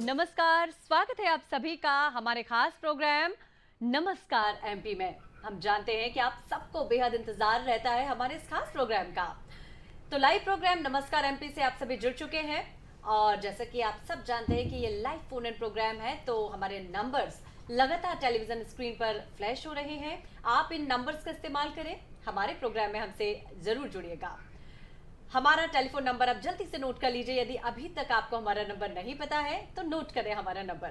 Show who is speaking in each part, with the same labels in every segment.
Speaker 1: नमस्कार, स्वागत है आप सभी का हमारे खास प्रोग्राम नमस्कार एमपी में। हम जानते हैं कि आप सबको बेहद इंतजार रहता है हमारे इस खास प्रोग्राम का। तो लाइव प्रोग्राम नमस्कार एमपी से आप सभी जुड़ चुके हैं और जैसा कि आप सब जानते हैं कि ये लाइव फोन इन प्रोग्राम है, तो हमारे नंबर्स लगातार टेलीविजन स्क्रीन पर फ्लैश हो रहे हैं। आप इन नंबर्स का इस्तेमाल करें, हमारे प्रोग्राम में हमसे जरूर जुड़िएगा। हमारा टेलीफोन नंबर आप जल्दी से नोट कर लीजिए। यदि अभी तक आपको हमारा नंबर नहीं पता है तो नोट करें हमारा नंबर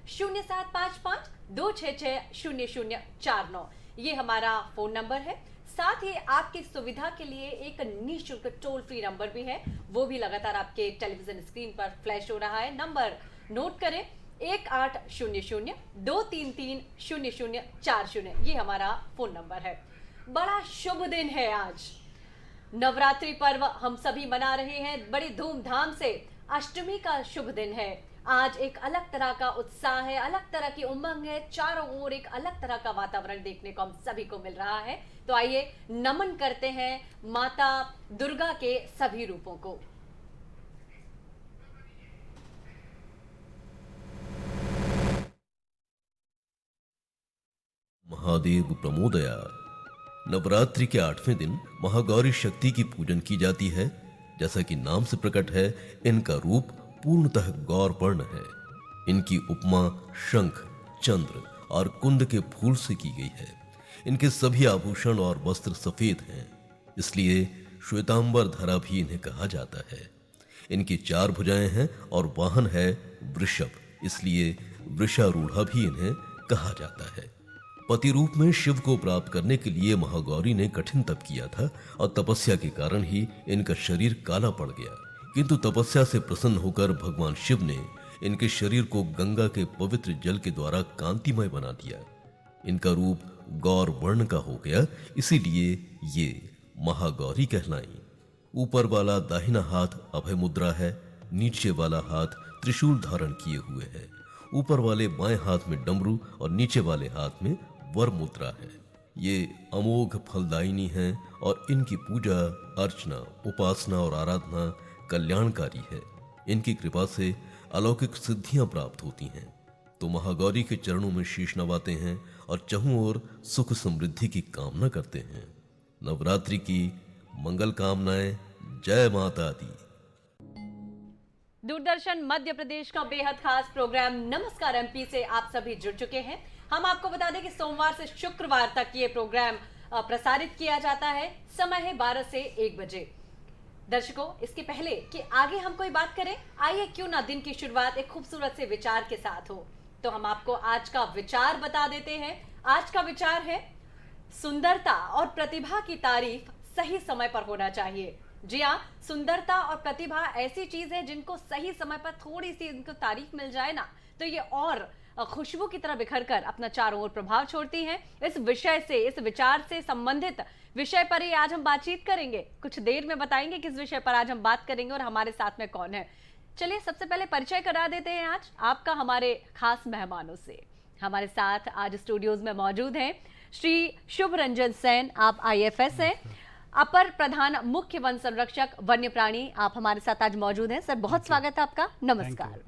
Speaker 1: 0755-266-0049। ये हमारा फोन नंबर है। साथ ही आपकी सुविधा के लिए एक निःशुल्क टोल फ्री नंबर भी है, वो भी लगातार आपके टेलीविजन स्क्रीन पर फ्लैश हो रहा है। नंबर नोट करें 1800-233-0040। ये हमारा फोन नंबर है। बड़ा शुभ दिन है आज, नवरात्रि पर्व हम सभी मना रहे हैं बड़ी धूमधाम से। अष्टमी का शुभ दिन है आज। एक अलग तरह का उत्साह है, अलग तरह की उमंग है, चारों ओर एक अलग तरह का वातावरण देखने को हम सभी को मिल रहा है। तो आइए नमन करते हैं माता दुर्गा के सभी रूपों को।
Speaker 2: महादेव प्रमोदया। नवरात्रि के 8वें दिन महागौरी शक्ति की पूजन की जाती है। जैसा कि नाम से प्रकट है, इनका रूप पूर्णतः गौरवर्ण है। इनकी उपमा शंख, चंद्र और कुंद के फूल से की गई है। इनके सभी आभूषण और वस्त्र सफेद हैं, इसलिए श्वेतांबर धरा भी इन्हें कहा जाता है। इनकी 4 भुजाएं हैं और वाहन है वृषभ, इसलिए वृषारूढ़ा भी इन्हें कहा जाता है। पति रूप में शिव को प्राप्त करने के लिए महागौरी ने कठिन तप किया था और तपस्या के कारण ही इनका शरीर काला पड़ गया। किंतु तपस्या से प्रसन्न होकर भगवान शिव ने इनके शरीर को गंगा के पवित्र जल के द्वारा कांतिमय बना दिया। इनका रूप गौर वर्ण का हो गया, इसीलिए ये महागौरी कहलाई। ऊपर वाला दाहिना हाथ अभय मुद्रा है, नीचे वाला हाथ त्रिशूल धारण किए हुए है। ऊपर वाले बाएं हाथ में डमरू और नीचे वाले हाथ में वर मुद्रा है। ये अमोघ फलदायिनी हैं और इनकी पूजा अर्चना, उपासना और आराधना कल्याणकारी है। इनकी कृपा से अलौकिक सिद्धियां प्राप्त होती हैं। तो महागौरी के चरणों में शीश नवाते हैं और चहुं ओर सुख समृद्धि की कामना करते हैं। नवरात्रि की मंगल कामनाएं। जय माता दी।
Speaker 1: दूरदर्शन मध्य प्रदेश का बेहद खास प्रोग्राम नमस्कार एमपी से आप सभी जुड़ चुके हैं। हम आपको बता दें कि सोमवार से शुक्रवार तक ये प्रोग्राम प्रसारित किया जाता है। समय है 12 से 1 बजे। दर्शकों, इसके पहले कि आगे हम कोई बात करें, आइए क्यों ना दिन की शुरुआत एक खूबसूरत से विचार के साथ हो। तो हम आपको आज का विचार बता देते हैं। आज का विचार है, सुंदरता और प्रतिभा की तारीफ सही समय पर होना चाहिए। जी हाँ, सुंदरता और प्रतिभा ऐसी चीज है जिनको सही समय पर थोड़ी सी इनको तारीफ मिल जाए ना, तो ये और खुशबू की तरह बिखर कर अपना चारों ओर प्रभाव छोड़ती हैं। इस विषय से, इस विचार से संबंधित विषय पर ही आज हम बातचीत करेंगे। कुछ देर में बताएंगे किस विषय पर आज हम बात करेंगे और हमारे साथ में कौन है। चलिए सबसे पहले परिचय करा देते हैं आज आपका हमारे खास मेहमानों से। हमारे साथ आज स्टूडियोज में मौजूद हैं श्री शुभ रंजन सेन, आप IFS हैं, अपर प्रधान मुख्य वन संरक्षक वन्य प्राणी। आप हमारे साथ आज मौजूद हैं। सर, बहुत स्वागत है आपका। नमस्कार।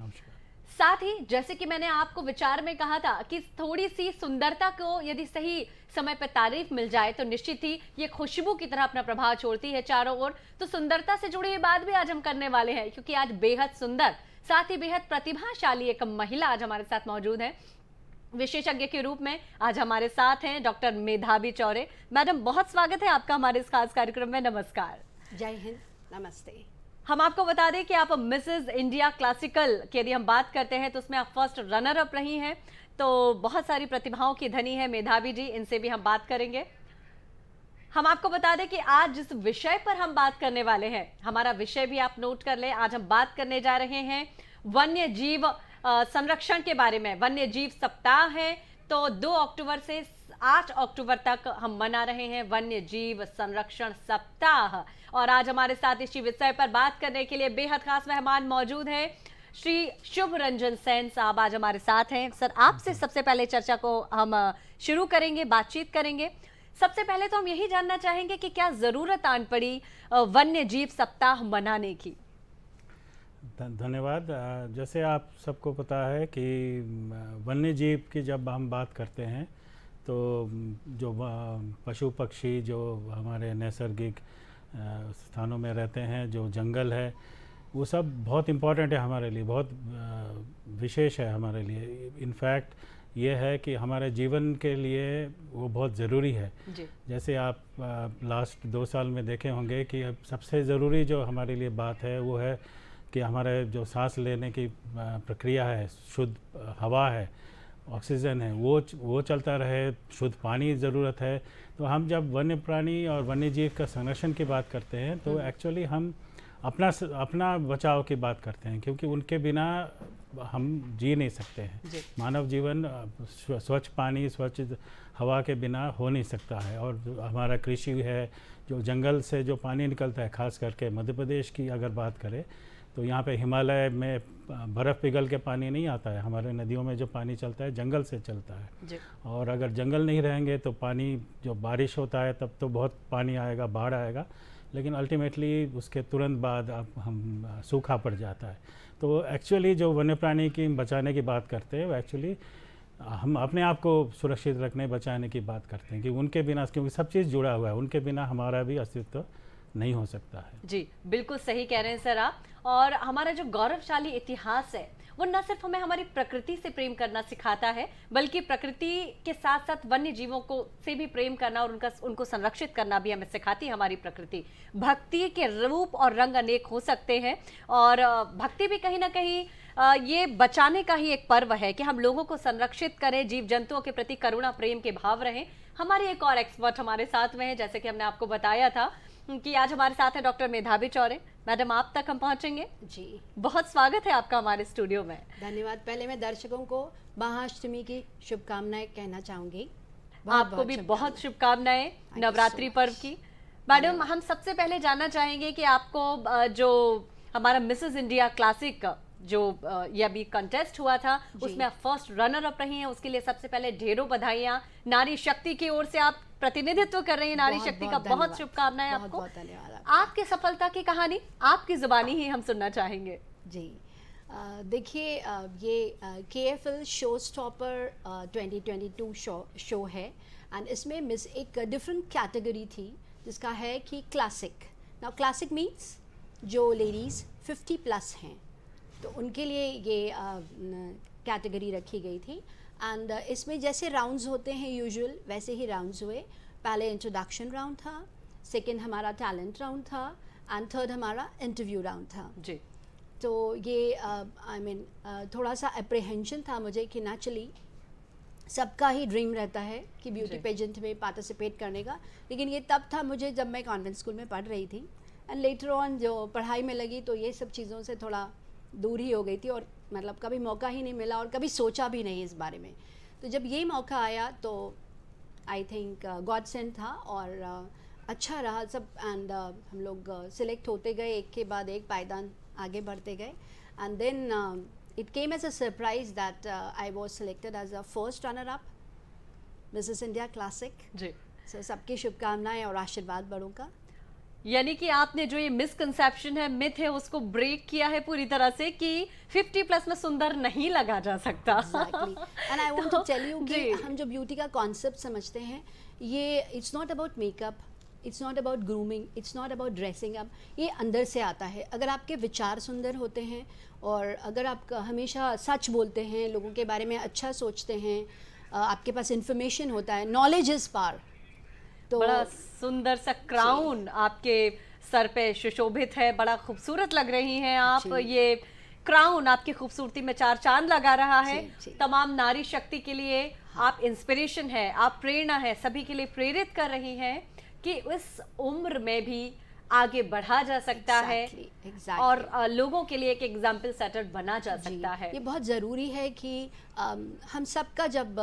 Speaker 1: साथ ही जैसे कि मैंने आपको विचार में कहा था कि थोड़ी सी सुंदरता को यदि सही समय पर तारीफ मिल जाए तो निश्चित ही ये खुशबू की तरह अपना प्रभाव छोड़ती है चारों ओर। तो सुंदरता से जुड़ी हुई बात भी आज हम करने वाले हैं, क्योंकि आज बेहद सुंदर, साथ ही बेहद प्रतिभाशाली एक महिला आज हमारे साथ मौजूद है। विशेषज्ञ के रूप में आज हमारे साथ हैं डॉक्टर मेधावी चौरे। मैडम, बहुत स्वागत है आपका हमारे इस खास कार्यक्रम में। नमस्कार।
Speaker 3: जय हिंद, नमस्ते।
Speaker 1: हम आपको बता दें कि आप मिसेस इंडिया क्लासिकल की यदि हम बात करते हैं तो उसमें आप फर्स्ट रनर अप रही हैं। तो बहुत सारी प्रतिभाओं की धनी है मेधावी जी, इनसे भी हम बात करेंगे। हम आपको बता दें कि आज जिस विषय पर हम बात करने वाले हैं, हमारा विषय भी आप नोट कर लें। आज हम बात करने जा रहे हैं वन्य जीव संरक्षण के बारे में। वन्य जीव सप्ताह है, तो 2 अक्टूबर से 8 अक्टूबर तक हम मना रहे हैं वन्य जीव संरक्षण सप्ताह। और आज हमारे साथ इसी विषय पर बात करने के लिए बेहद खास मेहमान मौजूद हैं। श्री शुभ रंजन सेन साहब आज हमारे साथ हैं। सर, आपसे सबसे पहले चर्चा को हम शुरू करेंगे, बातचीत करेंगे। सबसे पहले तो हम यही जानना चाहेंगे कि क्या जरूरत आन पड़ी वन्य जीव सप्ताह मनाने की?
Speaker 4: धन्यवाद। जैसे आप सबको पता है कि वन्य जीव की जब हम बात करते हैं तो जो पशु पक्षी जो हमारे नैसर्गिक स्थानों में रहते हैं, जो जंगल है, वो सब बहुत इम्पोर्टेंट है हमारे लिए, बहुत विशेष है हमारे लिए। इनफैक्ट ये है कि हमारे जीवन के लिए वो बहुत ज़रूरी है
Speaker 1: जी।
Speaker 4: जैसे आप लास्ट 2 साल में देखे होंगे कि अब सबसे ज़रूरी जो हमारे लिए बात है वो है कि हमारे जो सांस लेने की प्रक्रिया है, शुद्ध हवा है, ऑक्सीजन है, वो चलता रहे, शुद्ध पानी ज़रूरत है। तो हम जब वन्य प्राणी और वन्य जीव का संरक्षण की बात करते हैं तो एक्चुअली हम अपना बचाव की बात करते हैं, क्योंकि उनके बिना हम जी नहीं सकते हैं। मानव जीवन स्वच्छ पानी, स्वच्छ हवा के बिना हो नहीं सकता है। और जो हमारा कृषि है, जो जंगल से जो पानी निकलता है, खास करके मध्य प्रदेश की अगर बात करें तो यहाँ पे हिमालय में बर्फ़ पिघल के पानी नहीं आता है। हमारे नदियों में जो पानी चलता है जंगल से चलता है। और अगर जंगल नहीं रहेंगे तो पानी, जो बारिश होता है तब तो बहुत पानी आएगा, बाढ़ आएगा, लेकिन अल्टीमेटली उसके तुरंत बाद हम सूखा पड़ जाता है। तो एक्चुअली जो वन्य प्राणी की बचाने की बात करते हैं वो एक्चुअली हम अपने आप को सुरक्षित रखने, बचाने की बात करते हैं कि उनके बिना, क्योंकि सब चीज़ जुड़ा हुआ है, उनके बिना हमारा भी अस्तित्व नहीं हो सकता है।
Speaker 1: जी, बिल्कुल सही कह रहे हैं सर आप। और हमारा जो गौरवशाली इतिहास है वो न सिर्फ हमें हमारी प्रकृति से प्रेम करना सिखाता है, बल्कि प्रकृति के साथ साथ वन्य जीवों को से भी प्रेम करना और उनको संरक्षित करना भी हमें सिखाती है हमारी प्रकृति। भक्ति के रूप और रंग अनेक हो सकते हैं, और भक्ति भी कहीं ना कहीं ये बचाने का ही एक पर्व है कि हम लोगों को संरक्षित करें, जीव जंतुओं के प्रति करुणा प्रेम के भाव रहें। हमारे एक और एक्सपर्ट हमारे साथ में है, जैसे कि हमने आपको बताया था कि आज हमारे साथ है डॉक्टर मेधावी चौरे। मैडम, आप तक हम पहुंचेंगे।
Speaker 3: जी,
Speaker 1: बहुत स्वागत है आपका हमारे स्टूडियो में।
Speaker 3: धन्यवाद। पहले मैं दर्शकों को महाअष्टमी की शुभकामनाएं कहना चाहूँगी।
Speaker 1: आपको भी बहुत शुभकामनाएं नवरात्रि पर्व की। मैडम, हम सबसे पहले जानना चाहेंगे कि आपको जो हमारा मिसेस इंडिया क्लासिक जो ये अभी कंटेस्ट हुआ था उसमें आप फर्स्ट रनर अप रही हैं, उसके लिए सबसे पहले ढेरों बधाइयां। नारी शक्ति की ओर से आप प्रतिनिधित्व कर रही हैं नारी शक्ति का, बहुत शुभकामनाएं आपको।
Speaker 3: बहुत धन्यवाद।
Speaker 1: आपकी सफलता की कहानी आपकी जुबानी ही हम सुनना चाहेंगे।
Speaker 3: जी, देखिए, ये KFL शो स्टॉपर 2022 शो है, एंड इसमें मिस एक डिफरेंट कैटेगरी थी जिसका है कि क्लासिक। नाउ क्लासिक मीन्स जो लेडीज़ 50+ हैं तो उनके लिए ये कैटेगरी रखी गई थी। एंड इसमें जैसे राउंड्स होते हैं यूजुअल, वैसे ही राउंड्स हुए। पहले इंट्रोडक्शन राउंड था, सेकंड हमारा टैलेंट राउंड था, एंड थर्ड हमारा इंटरव्यू राउंड था।
Speaker 1: जी।
Speaker 3: तो ये थोड़ा सा अप्रीहेंशन था मुझे कि नेचुरली सबका ही ड्रीम रहता है कि ब्यूटी पेजेंट में पार्टिसिपेट करने का, लेकिन ये तब था मुझे जब मैं कॉन्वेंट स्कूल में पढ़ रही थी। एंड लेटर ऑन जो पढ़ाई में लगी तो ये सब चीज़ों से थोड़ा दूर ही हो गई थी, और मतलब कभी मौका ही नहीं मिला और कभी सोचा भी नहीं इस बारे में। तो जब ये मौका आया तो आई थिंक गॉड सेंड था, और अच्छा रहा सब। एंड हम लोग सिलेक्ट होते गए, एक के बाद एक पायदान आगे बढ़ते गए। And then it came as a surprise that I was selected as a first runner up Mrs India classic.
Speaker 1: जी।
Speaker 3: सो सबकी शुभकामनाएं और आशीर्वाद बड़ों का।
Speaker 1: यानी कि आपने जो ये मिसकंसेप्शन है, मिथ है, उसको ब्रेक किया है पूरी तरह से कि 50+ में सुंदर नहीं लगा जा सकता।
Speaker 3: Exactly. And I want to tell you कि हम जो ब्यूटी का कॉन्सेप्ट समझते हैं, ये it's not about makeup, it's not about grooming, it's not about dressing up. ये अंदर से आता है। अगर आपके विचार सुंदर होते हैं और अगर आप हमेशा सच बोलते हैं, लोगों के बारे में अच्छा सोचते हैं, आपके पास इंफॉर्मेशन होता है, नॉलेज इज पावर, तो
Speaker 1: बड़ा सुंदर सा क्राउन आपके सर पे सुशोभित है, बड़ा खूबसूरत लग रही हैं आप। ये क्राउन आपकी खूबसूरती में 4 चांद लगा रहा है। तमाम नारी शक्ति के लिए आप इंस्पिरेशन है, आप प्रेरणा है, सभी के लिए प्रेरित कर रही हैं कि इस उम्र में भी आगे बढ़ा जा सकता है और लोगों के लिए एक एग्जाम्पल सेटर बना जा सकता है।
Speaker 3: ये बहुत ज़रूरी है कि हम सबका जब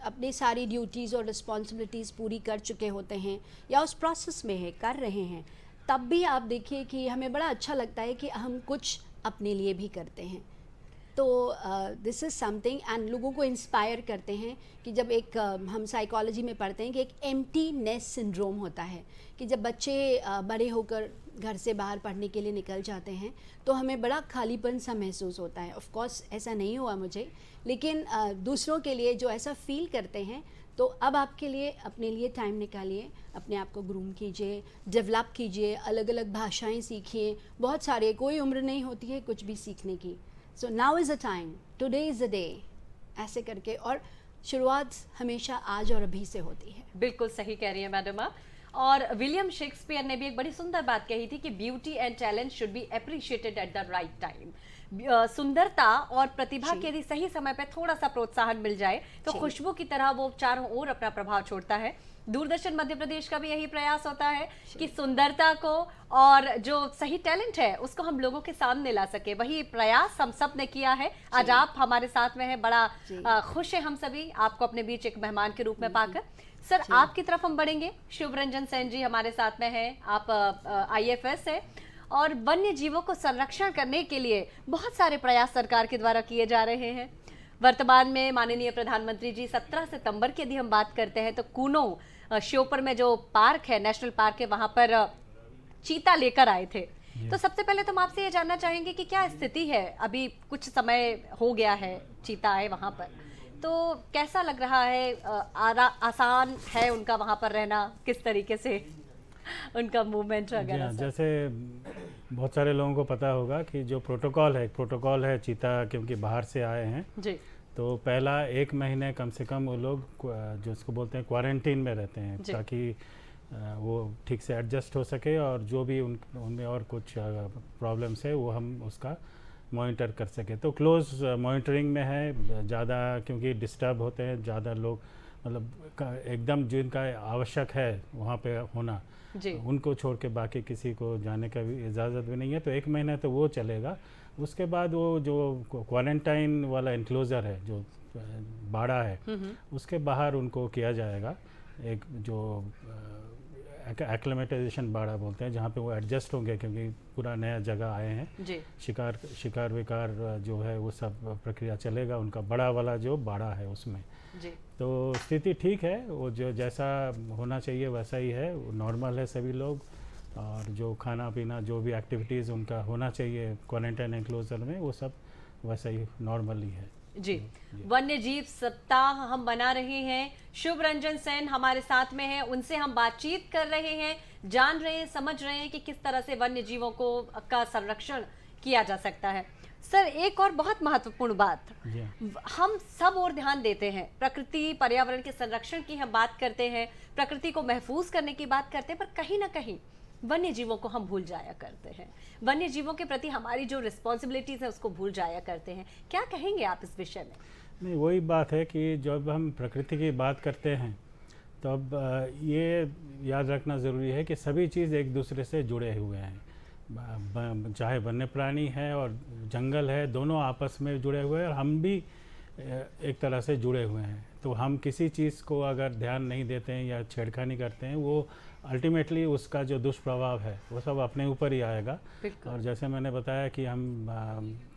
Speaker 3: अपनी सारी ड्यूटीज़ और रिस्पॉन्सिबिलिटीज़ पूरी कर चुके होते हैं या उस प्रोसेस में है, कर रहे हैं, तब भी आप देखिए कि हमें बड़ा अच्छा लगता है कि हम कुछ अपने लिए भी करते हैं। तो दिस इज़ समथिंग, एंड लोगों को इंस्पायर करते हैं कि जब एक हम साइकोलॉजी में पढ़ते हैं कि एक एम्प्टी नेस्ट सिंड्रोम होता है कि जब बच्चे बड़े होकर घर से बाहर पढ़ने के लिए निकल जाते हैं तो हमें बड़ा खालीपन सा महसूस होता है। ऑफ कोर्स ऐसा नहीं हुआ मुझे, लेकिन दूसरों के लिए जो ऐसा फील करते हैं, तो अब आपके लिए अपने लिए टाइम निकालिए, अपने आप को ग्रूम कीजिए, डेवलप कीजिए, अलग अलग भाषाएं सीखिए, बहुत सारे, कोई उम्र नहीं होती है कुछ भी सीखने की। So now is a time, today is a day, ऐसे करके। और शुरुआत हमेशा आज और अभी से होती है।
Speaker 1: बिल्कुल सही कह रही है मैडम आप। और विलियम शेक्सपियर ने भी एक बड़ी सुंदर बात कही थी कि beauty and talent should be appreciated at the right time. सुंदरता और प्रतिभा के यदि सही समय पे थोड़ा सा प्रोत्साहन मिल जाए तो खुशबू की तरह वो चारों ओर अपना प्रभाव छोड़ता है। दूरदर्शन मध्य प्रदेश का भी यही प्रयास होता है कि सुंदरता को और जो सही टैलेंट है उसको हम लोगों के सामने ला सके। वही प्रयास हम सब ने किया है। आज आप हमारे साथ में हैं, बड़ा खुश है हम सभी आपको अपने बीच एक मेहमान के रूप में पाकर। सर, आपकी तरफ हम बढ़ेंगे। शुभ रंजन सेन जी हमारे साथ में हैं, आप IFS है और वन्य जीवों को संरक्षण करने के लिए बहुत सारे प्रयास सरकार के द्वारा किए जा रहे हैं। वर्तमान में माननीय प्रधानमंत्री जी 17 सितंबर की यदि हम बात करते हैं तो कूनो श्योपुर में जो पार्क है, नेशनल पार्क है, वहां पर चीता लेकर आए थे। तो सबसे पहले तो हम आपसे ये जानना चाहेंगे कि क्या स्थिति है, अभी कुछ समय हो गया है चीता आए वहां पर, तो कैसा लग रहा है? आसान है उनका वहां पर रहना? किस तरीके से उनका मूवमेंट वगैरह?
Speaker 4: जैसे बहुत सारे लोगों को पता होगा कि जो प्रोटोकॉल है चीता क्योंकि बाहर से आए हैं
Speaker 1: जी,
Speaker 4: तो पहला 1 महीने कम से कम वो लोग जो उसको बोलते हैं क्वारंटीन में रहते हैं ताकि वो ठीक से एडजस्ट हो सके और जो भी उनमें और कुछ प्रॉब्लम्स है वो हम उसका मॉनिटर कर सके। तो क्लोज मॉनिटरिंग में है ज़्यादा, क्योंकि डिस्टर्ब होते हैं ज़्यादा लोग, मतलब एकदम जिनका आवश्यक है वहाँ पे होना
Speaker 1: जी,
Speaker 4: उनको छोड़ के बाकी किसी को जाने का भी इजाज़त भी नहीं है। तो 1 महीना तो वो चलेगा। उसके बाद वो जो क्वारंटाइन वाला इंक्लोजर है, जो बाड़ा है, उसके बाहर उनको किया जाएगा एक जो एक्लेमेटाइजेशन बाड़ा बोलते हैं, जहाँ पे वो एडजस्ट होंगे क्योंकि पूरा नया जगह आए हैं।
Speaker 1: जी,
Speaker 4: शिकार विकार जो है वो सब प्रक्रिया चलेगा उनका, बड़ा वाला जो बाड़ा है उसमें।
Speaker 1: जी,
Speaker 4: तो स्थिति ठीक है, वो जो जैसा होना चाहिए वैसा ही है, नॉर्मल है सभी लोग। और जो खाना पीना जो भी एक्टिविटीज़ उनका होना चाहिए क्वारंटाइन एनक्लोजर में वो सब वैसा ही नॉर्मल ही है।
Speaker 1: जी। वन्य जीव सप्ताह हम बना रहे हैं। शुभ रंजन सेन हमारे साथ में है, उनसे हम बातचीत कर रहे हैं, जान रहे हैं, समझ रहे हैं कि किस तरह से वन्य जीवों को का संरक्षण किया जा सकता है। सर, एक और बहुत महत्वपूर्ण बात, हम सब और ध्यान देते हैं, प्रकृति पर्यावरण के संरक्षण की हम बात करते हैं, प्रकृति को महफूज करने की बात करते हैं, पर कहीं ना कहीं वन्य जीवों को हम भूल जाया करते हैं। वन्य जीवों के प्रति हमारी जो रिस्पॉन्सिबिलिटीज है उसको भूल जाया करते हैं। क्या कहेंगे आप इस विषय में?
Speaker 4: नहीं, वही बात है कि जब हम प्रकृति की बात करते हैं तो अब ये याद रखना ज़रूरी है कि सभी चीज़ एक दूसरे से जुड़े हुए हैं। चाहे वन्य प्राणी है और जंगल है, दोनों आपस में जुड़े हुए हैं और हम भी एक तरह से जुड़े हुए हैं। तो हम किसी चीज़ को अगर ध्यान नहीं देते हैं या छेड़खानी करते हैं, वो अल्टीमेटली उसका जो दुष्प्रभाव है वो सब अपने ऊपर ही आएगा। और जैसे मैंने बताया कि हम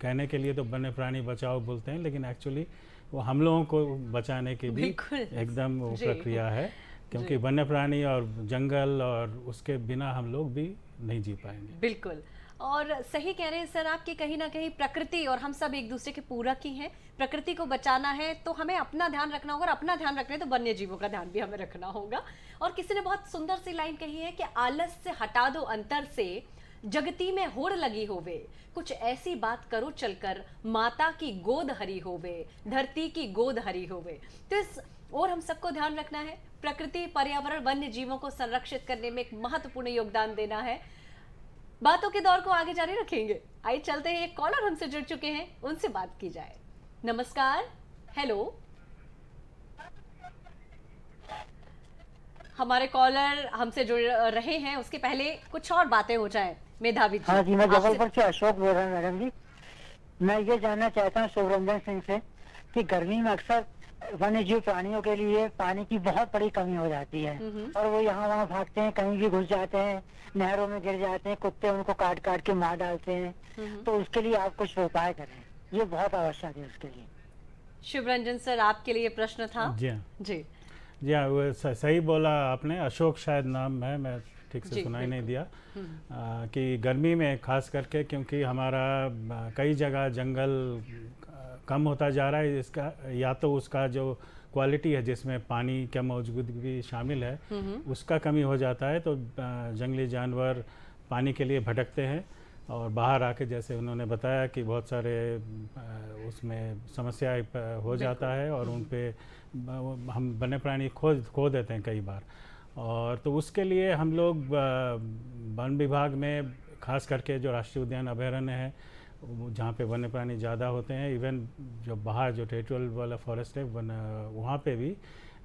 Speaker 4: कहने के लिए तो वन्य प्राणी बचाओ बोलते हैं, लेकिन एक्चुअली वो हम लोगों को बचाने की भी एकदम वो प्रक्रिया है, क्योंकि वन्य प्राणी और जंगल और उसके बिना हम लोग भी नहीं जी पाएंगे।
Speaker 1: बिल्कुल, और सही कह रहे हैं सर आप कि कहीं ना कहीं प्रकृति और हम सब एक दूसरे के पूरक ही हैं। प्रकृति को बचाना है तो हमें अपना ध्यान रखना होगा, और अपना ध्यान रखना है तो वन्य जीवों का ध्यान भी हमें रखना होगा। और किसी ने बहुत सुंदर सी लाइन कही है कि आलस से हटा दो अंतर से, जगती में होड़ लगी होवे, कुछ ऐसी बात करो चलकर, माता की गोद हरी होवे, धरती की गोद हरी होवे। तो इस और हम सबको ध्यान रखना है, प्रकृति पर्यावरण वन्य जीवों को संरक्षित करने में एक महत्वपूर्ण योगदान देना है। बातों के दौर को आगे जारी रखेंगे। आइए चलते हैं, एक कॉलर हमसे जुड़ चुके हैं, उनसे बात की जाए। नमस्कार, हेलो, हमारे कॉलर हमसे जुड़ रहे हैं, उसके पहले कुछ और बातें हो जाएं। मेधावी जी।
Speaker 5: हाँ जी, मैं जबलपुर से अशोक बोल रहा हूँ मैडम जी। मैं ये जानना चाहता हूँ शुभरंजन सिंह से कि गर्मी में अक्सर वन्य जीव प्राणियों के लिए पानी की बहुत बड़ी कमी हो जाती है और वो यहाँ वहाँ भागते हैं, कहीं भी घुस जाते हैं, नहरों में गिर जाते हैं, कुत्ते उनको काट काट के मार डालते हैं। तो उसके लिए आप कुछ उपाय करें। ये बहुत आवश्यक है उसके लिए।
Speaker 1: शिवरंजन सर, आपके लिए प्रश्न था।
Speaker 4: जी हाँ,
Speaker 1: जी
Speaker 4: जी हाँ, वो सही बोला आपने। अशोक शायद नाम है, मैं ठीक से
Speaker 1: जी,
Speaker 4: सुनाई नहीं
Speaker 1: बिल्कुल।
Speaker 4: दिया। कि गर्मी में खास करके, क्योंकि हमारा कई जगह जंगल कम होता जा रहा है, इसका या तो उसका जो क्वालिटी है जिसमें पानी का मौजूदगी शामिल है उसका कमी हो जाता है, तो जंगली जानवर पानी के लिए भटकते हैं और बाहर आके, जैसे उन्होंने बताया कि बहुत सारे उसमें समस्या हो जाता है और उन पे हम वन्य प्राणी खो देते हैं कई बार। और तो उसके लिए हम लोग वन विभाग में खास करके जो राष्ट्रीय उद्यान अभयारण्य है जहाँ पे वन्य प्राणी ज़्यादा होते हैं, इवन जो बाहर जो टेरिटोरियल वाला फॉरेस्ट है वहाँ पे भी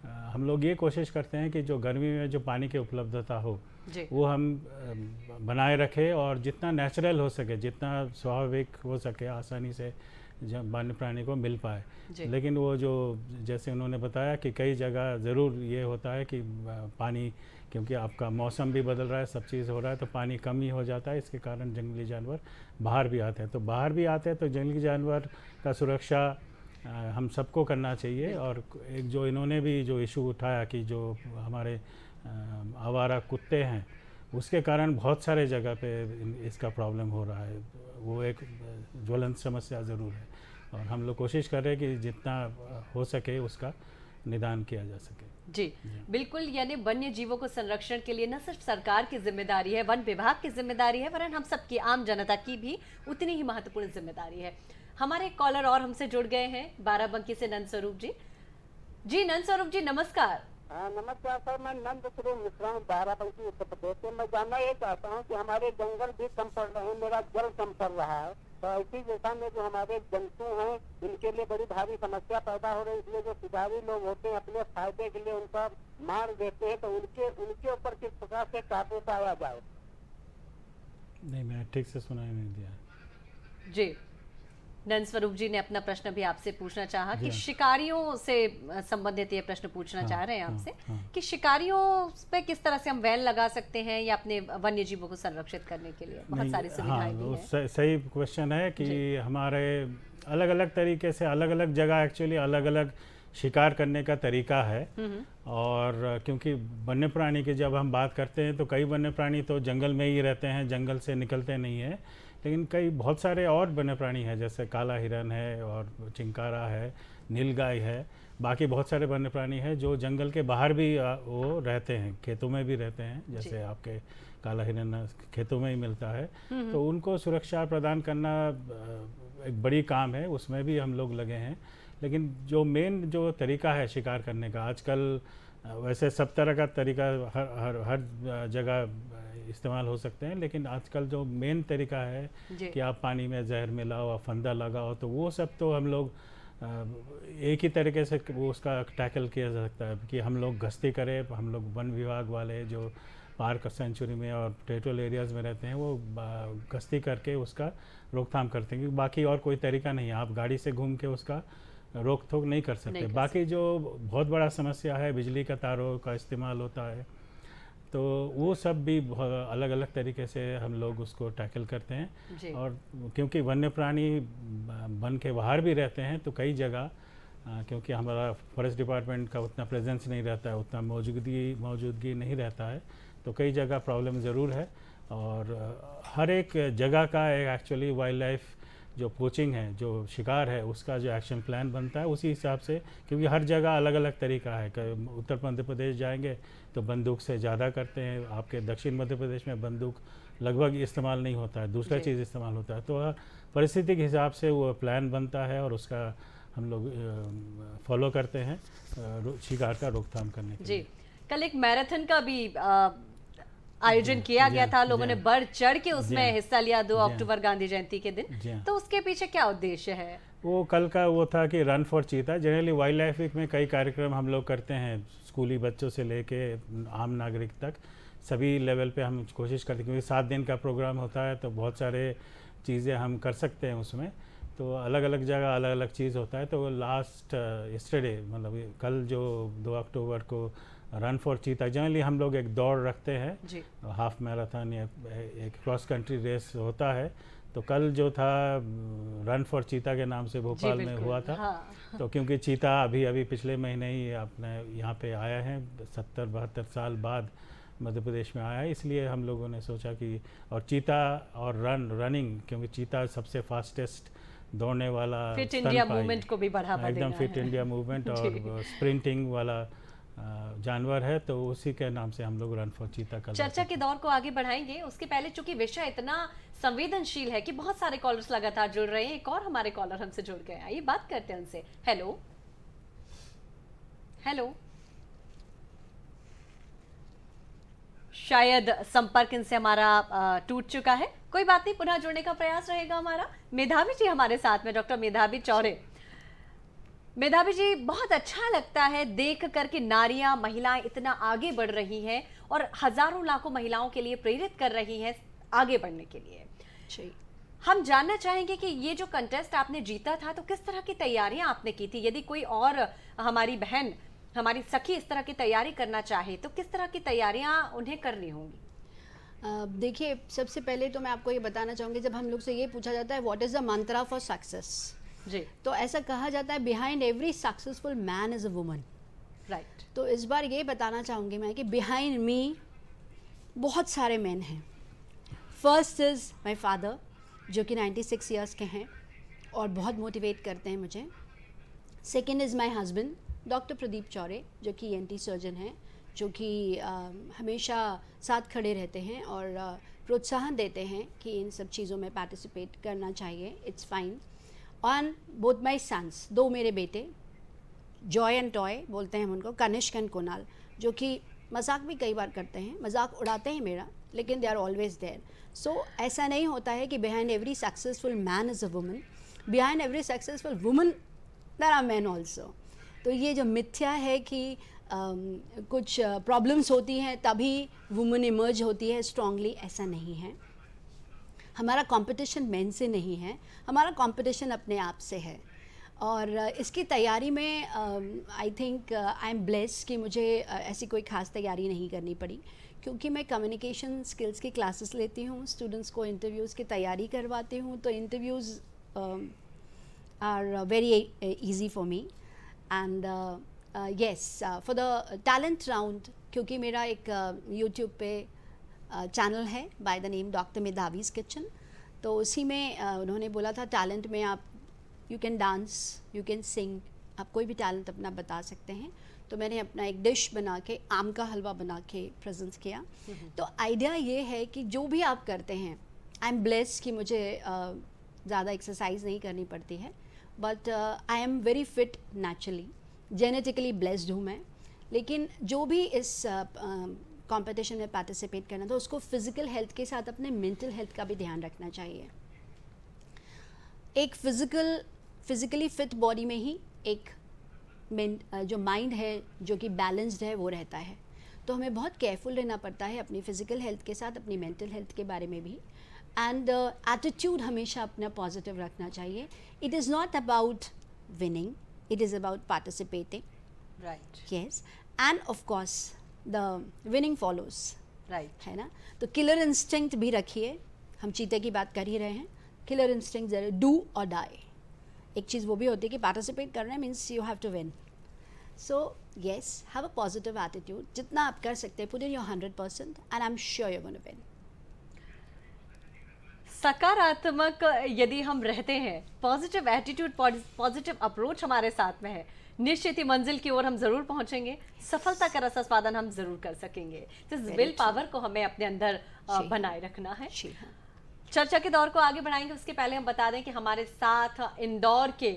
Speaker 4: हम लोग ये कोशिश करते हैं कि जो गर्मी में जो पानी की उपलब्धता हो
Speaker 1: जी
Speaker 4: वो हम बनाए रखें और जितना नेचुरल हो सके, जितना स्वाभाविक हो सके, आसानी से जब वन्य प्राणी को मिल पाए।
Speaker 1: जी।
Speaker 4: लेकिन वो जो जैसे उन्होंने बताया कि कई जगह ज़रूर ये होता है कि पानी, क्योंकि आपका मौसम भी बदल रहा है, सब चीज़ हो रहा है, तो पानी कम ही हो जाता है, इसके कारण जंगली जानवर बाहर भी आते हैं। तो बाहर भी आते हैं तो जंगली जानवर का सुरक्षा हम सबको करना चाहिए। और एक जो इन्होंने भी जो इशू उठाया कि जो हमारे आवारा कुत्ते हैं उसके कारण बहुत सारे जगह पे इसका प्रॉब्लम हो रहा है, वो एक ज्वलंत समस्या ज़रूर है और हम लोग कोशिश कर रहे हैं कि जितना हो सके उसका निदान किया जा सके।
Speaker 1: जी बिल्कुल, यानी वन्य जीवों को संरक्षण के लिए न सिर्फ सरकार की जिम्मेदारी है, वन विभाग की जिम्मेदारी है, वरन हम सबकी, आम जनता की भी उतनी ही महत्वपूर्ण जिम्मेदारी है। हमारे एक कॉलर और हमसे जुड़ गए हैं, बाराबंकी से नंद स्वरूप जी। जी नंद स्वरूप जी, नमस्कार।
Speaker 6: नमस्कार सर, मैं नंद स्वरूप मिश्रा हूँ, बाराबंकी उत्तर प्रदेश से। मैं जानना ये चाहता हूँ कि हमारे जंगल भी कम पड़ रहे हैं, मेरा जल कम पड़ रहा है, तो ऐसी दिशा में जो हमारे जंतु हैं इनके लिए बड़ी भारी समस्या पैदा हो रही है। इसलिए जो शिकारी लोग होते हैं अपने फायदे के लिए उनका मार देते हैं, तो उनके ऊपर किस प्रकार से काबू पाया जाए?
Speaker 4: नहीं, मैं ठीक से सुनाई नहीं दिया।
Speaker 1: जी नंद स्वरूप जी ने अपना प्रश्न भी आपसे पूछना चाहा कि
Speaker 4: जी।
Speaker 1: शिकारियों से संबंधित ये प्रश्न पूछना चाह रहे हैं
Speaker 4: हाँ,
Speaker 1: आपसे
Speaker 4: हाँ।
Speaker 1: कि शिकारियों पे किस तरह से हम बैन लगा सकते हैं या अपने वन्य जीवों को संरक्षित करने के लिए बहुत
Speaker 4: नहीं,
Speaker 1: सारी सुविधाएं भी
Speaker 4: वो
Speaker 1: हैं।
Speaker 4: सही क्वेश्चन है कि
Speaker 1: जी।
Speaker 4: हमारे अलग अलग तरीके से अलग अलग जगह एक्चुअली अलग अलग शिकार करने का तरीका है। और क्योंकि वन्य प्राणी की जब हम बात करते हैं तो कई वन्य प्राणी तो जंगल में ही रहते हैं, जंगल से निकलते नहीं हैं, लेकिन कई बहुत सारे और वन्य प्राणी हैं, जैसे काला हिरन है और चिंकारा है, नीलगाय है, बाकी बहुत सारे वन्य प्राणी हैं जो जंगल के बाहर भी वो रहते हैं, खेतों में भी रहते हैं, जैसे आपके काला हिरन खेतों में ही मिलता है। तो उनको सुरक्षा प्रदान करना एक बड़ी काम है, उसमें भी हम लोग लगे हैं। लेकिन जो मेन जो तरीका है शिकार करने का, आजकल वैसे सब तरह का तरीका हर जगह इस्तेमाल हो सकते हैं, लेकिन आजकल जो मेन तरीका है कि आप पानी में जहर मिलाओ, आप फंदा लगाओ, तो वो सब तो हम लोग एक ही तरीके से वो उसका टैकल किया जा सकता है कि हम लोग गश्ती करें, हम लोग वन विभाग वाले जो पार्क सेंचुरी में और टेरिटोरियल एरियाज़ में रहते हैं वो गश्ती करके उसका रोकथाम करते हैं, क्योंकि बाकी और कोई तरीका नहीं है, आप गाड़ी से घूम के उसका रोक थोक नहीं कर सकते। बाकी जो बहुत बड़ा समस्या है, बिजली का तारों का इस्तेमाल होता है, तो वो सब भी अलग अलग तरीके से हम लोग उसको टैकल करते हैं। और क्योंकि वन्य प्राणी वन के बाहर भी रहते हैं, तो कई जगह क्योंकि हमारा फॉरेस्ट डिपार्टमेंट का उतना प्रेजेंस नहीं रहता है, उतना मौजूदगी नहीं रहता है, तो कई जगह प्रॉब्लम ज़रूर है। और हर एक जगह का एक एक्चुअली वाइल्ड लाइफ जो पोचिंग है, जो शिकार है, उसका जो एक्शन प्लान बनता है उसी हिसाब से, क्योंकि हर जगह अलग अलग तरीका है। उत्तर मध्य प्रदेश जाएंगे तो बंदूक से ज़्यादा करते हैं, आपके दक्षिण मध्य प्रदेश में बंदूक लगभग इस्तेमाल नहीं होता है, दूसरा चीज़ इस्तेमाल होता है। तो परिस्थिति के हिसाब से वो प्लान बनता है और उसका हम लोग फॉलो करते हैं शिकार का रोकथाम करने के लिए।
Speaker 1: कल एक मैराथन का भी आयोजन किया गया था, लोगों ने बढ़ चढ़ के उसमें हिस्सा लिया 2 अक्टूबर गांधी जयंती के दिन, तो उसके पीछे क्या उद्देश्य है?
Speaker 4: वो कल का वो था कि रन फॉर चीता। जनरली वाइल्ड लाइफ वीक में कई कार्यक्रम हम लोग करते हैं, स्कूली बच्चों से लेके आम नागरिक तक सभी लेवल पे हम कोशिश करते हैं, क्योंकि 7 दिन का प्रोग्राम होता है तो बहुत सारे चीज़ें हम कर सकते हैं उसमें, तो अलग अलग जगह अलग अलग चीज़ होता है। तो लास्ट यस्टरडे मतलब कल जो 2 अक्टूबर को रन फॉर चीता, जनरली हम लोग एक दौड़ रखते हैं, हाफ मैराथन या एक क्रॉस कंट्री रेस होता है, तो कल जो था रन फॉर चीता के नाम से भोपाल में
Speaker 1: बिल्कुल,
Speaker 4: हुआ था।
Speaker 1: हाँ।
Speaker 4: तो क्योंकि चीता अभी पिछले महीने ही अपने यहाँ पे आया है, 70-72 साल बाद मध्य प्रदेश में आया है, इसलिए हम लोगों ने सोचा कि और चीता और रनिंग, क्योंकि चीता सबसे फास्टेस्ट दौड़ने वाला
Speaker 1: फिट
Speaker 4: स्तनपायी,
Speaker 1: इंडिया मूवमेंट को भी बढ़ावा
Speaker 4: एकदम
Speaker 1: देना
Speaker 4: फिट
Speaker 1: है।
Speaker 4: इंडिया मूवमेंट
Speaker 1: जी।
Speaker 4: और स्प्रिंटिंग वाला जानवर है, तो उसी के नाम से हम लोग रन फॉर चीता कर
Speaker 1: चर्चा के दौर को आगे बढ़ाएंगे, उसके पहले चूंकि विषय इतना संवेदनशील है कि बहुत सारे कॉलर्स लगातार जुड़ रहे हैं। एक और हमारे कॉलर हमसे जुड़ गए, आइए बात करते हैं उनसे। हेलो हेलो, शायद संपर्क इनसे हमारा टूट चुका है, कोई बात नहीं, पुनः जुड़ने का प्रयास रहेगा हमारा। मेधावी जी हमारे साथ में, डॉक्टर मेधावी चौरे। मेधावी जी, बहुत अच्छा लगता है देख कर कि नारियां, महिलाएं इतना आगे बढ़ रही हैं और हजारों लाखों महिलाओं के लिए प्रेरित कर रही हैं आगे बढ़ने के लिए।
Speaker 3: जी।
Speaker 1: हम जानना चाहेंगे कि ये जो कंटेस्ट आपने जीता था, तो किस तरह की तैयारियां आपने की थी? यदि कोई और हमारी बहन, हमारी सखी इस तरह की तैयारी करना चाहे तो किस तरह की तैयारियां उन्हें करनी होंगी?
Speaker 3: देखिए, सबसे पहले तो मैं आपको ये बताना चाहूँगी, जब हम लोग से ये पूछा जाता है what is the mantra for success,
Speaker 1: जी,
Speaker 3: तो ऐसा कहा जाता है behind every successful man is a woman.
Speaker 1: Right.
Speaker 3: तो इस बार ये बताना चाहूँगी मैं कि बिहाइंड मी बहुत सारे मैन हैं। फर्स्ट इज़ माय फादर, जो कि 96 इयर्स के हैं और बहुत मोटिवेट करते हैं मुझे। Second is my husband doctor Pradeep Chaure, जो कि ENT सर्जन हैं, जो कि हमेशा साथ खड़े रहते हैं और प्रोत्साहन देते हैं कि इन सब चीज़ों में पार्टिसिपेट करना चाहिए, it's fine. On both my sons, 2 मेरे बेटे, जॉय एंड टॉय बोलते हैं हम उनको, कनिष्क एंड कुणाल, जो कि मजाक भी कई बार करते हैं, मजाक उड़ाते हैं मेरा, लेकिन they are always there. So ऐसा नहीं होता है कि behind every successful man is a woman, behind every successful woman there are man also. तो ये जो मिथ्या है कि कुछ प्रॉब्लम्स होती हैं तभी वुमन इमर्ज होती है स्ट्रांगली, ऐसा नहीं है। हमारा कंपटीशन मेन से नहीं है, हमारा कंपटीशन अपने आप से है। और इसकी तैयारी में I think I am blessed कि मुझे ऐसी कोई ख़ास तैयारी नहीं करनी पड़ी, क्योंकि मैं कम्युनिकेशन स्किल्स की क्लासेस लेती हूँ, स्टूडेंट्स को इंटरव्यूज़ की तैयारी करवाती हूँ, तो interviews are very easy for me. And yes, for the talent round, क्योंकि मेरा एक यूट्यूब पे चैनल है by the name doctor Medhavi's kitchen, तो उसी में उन्होंने बोला था टैलेंट में आप you can dance, you can sing, आप कोई भी टैलेंट अपना बता सकते हैं। तो मैंने अपना एक डिश बना के, आम का हलवा बना के प्रेजेंट किया। तो आइडिया ये है कि जो भी आप करते हैं, आई एम ब्लेस्ड कि मुझे ज़्यादा एक्सरसाइज नहीं करनी पड़ती है, but I am very fit naturally, genetically blessed हूँ मैं। लेकिन जो भी इस कंपटीशन में पार्टिसिपेट करना, तो उसको फिज़िकल हेल्थ के साथ अपने मेंटल हेल्थ का भी ध्यान रखना चाहिए। एक फिज़िकली फिट बॉडी में ही एक जो माइंड है, जो कि बैलेंस्ड है, वो रहता है। तो हमें बहुत केयरफुल रहना पड़ता है अपनी फ़िज़िकल हेल्थ के साथ, अपनी मेंटल हेल्थ के बारे में भी। एंड एटीट्यूड हमेशा अपना पॉजिटिव रखना चाहिए। It is not about winning, it is about participating,
Speaker 1: right,
Speaker 3: yes, end of course the winning follows,
Speaker 1: right.
Speaker 3: है ना। तो किलर इंस्टिंक्ट भी रखिए, हम चीते की बात कर ही रहे हैं, किलर इंस्टिंक्ट जरूर, डू और डाई। एक चीज़ वो भी होती है कि पार्टिसिपेट करना है means you have to win. So yes, have a positive attitude, जितना आप कर सकते हैं, put in your 100% and I am sure you gonna win.
Speaker 1: सकारात्मक यदि हम रहते हैं, पॉजिटिव एटीट्यूड, पॉजिटिव अप्रोच हमारे साथ में है, निश्चित ही मंजिल की ओर हम जरूर पहुंचेंगे, सफलता का रसास्वादन हम जरूर कर सकेंगे। तो इस विल पावर को हमें अपने अंदर बनाए रखना है।
Speaker 3: जी हाँ।
Speaker 1: चर्चा के दौर को आगे बढ़ाएंगे, उसके पहले हम बता दें कि हमारे साथ इंदौर के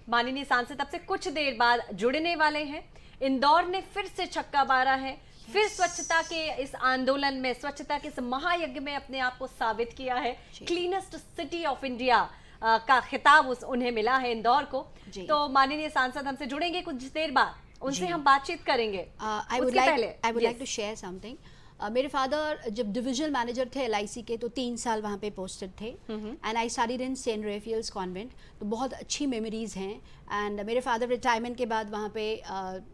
Speaker 1: माननीय सांसद अब से कुछ देर बाद जुड़ने वाले हैं। इंदौर ने फिर से छक्का मारा है, फिर स्वच्छता के इस आंदोलन में, स्वच्छता के इस महायज्ञ में अपने आप को साबित किया है। क्लीनेस्ट सिटी ऑफ इंडिया का खिताब उन्हें मिला है इंदौर को। तो माननीय सांसद हमसे जुड़ेंगे कुछ देर बाद, उनसे हम बातचीत करेंगे।
Speaker 3: I would like to share something. मेरे फादर जब डिविजनल मैनेजर थे LIC के, तो 3 साल वहाँ पे पोस्टेड थे, and I studied in saint Raphael's convent. तो बहुत अच्छी मेमोरीज़ हैं। एंड मेरे फादर रिटायरमेंट के बाद वहाँ पे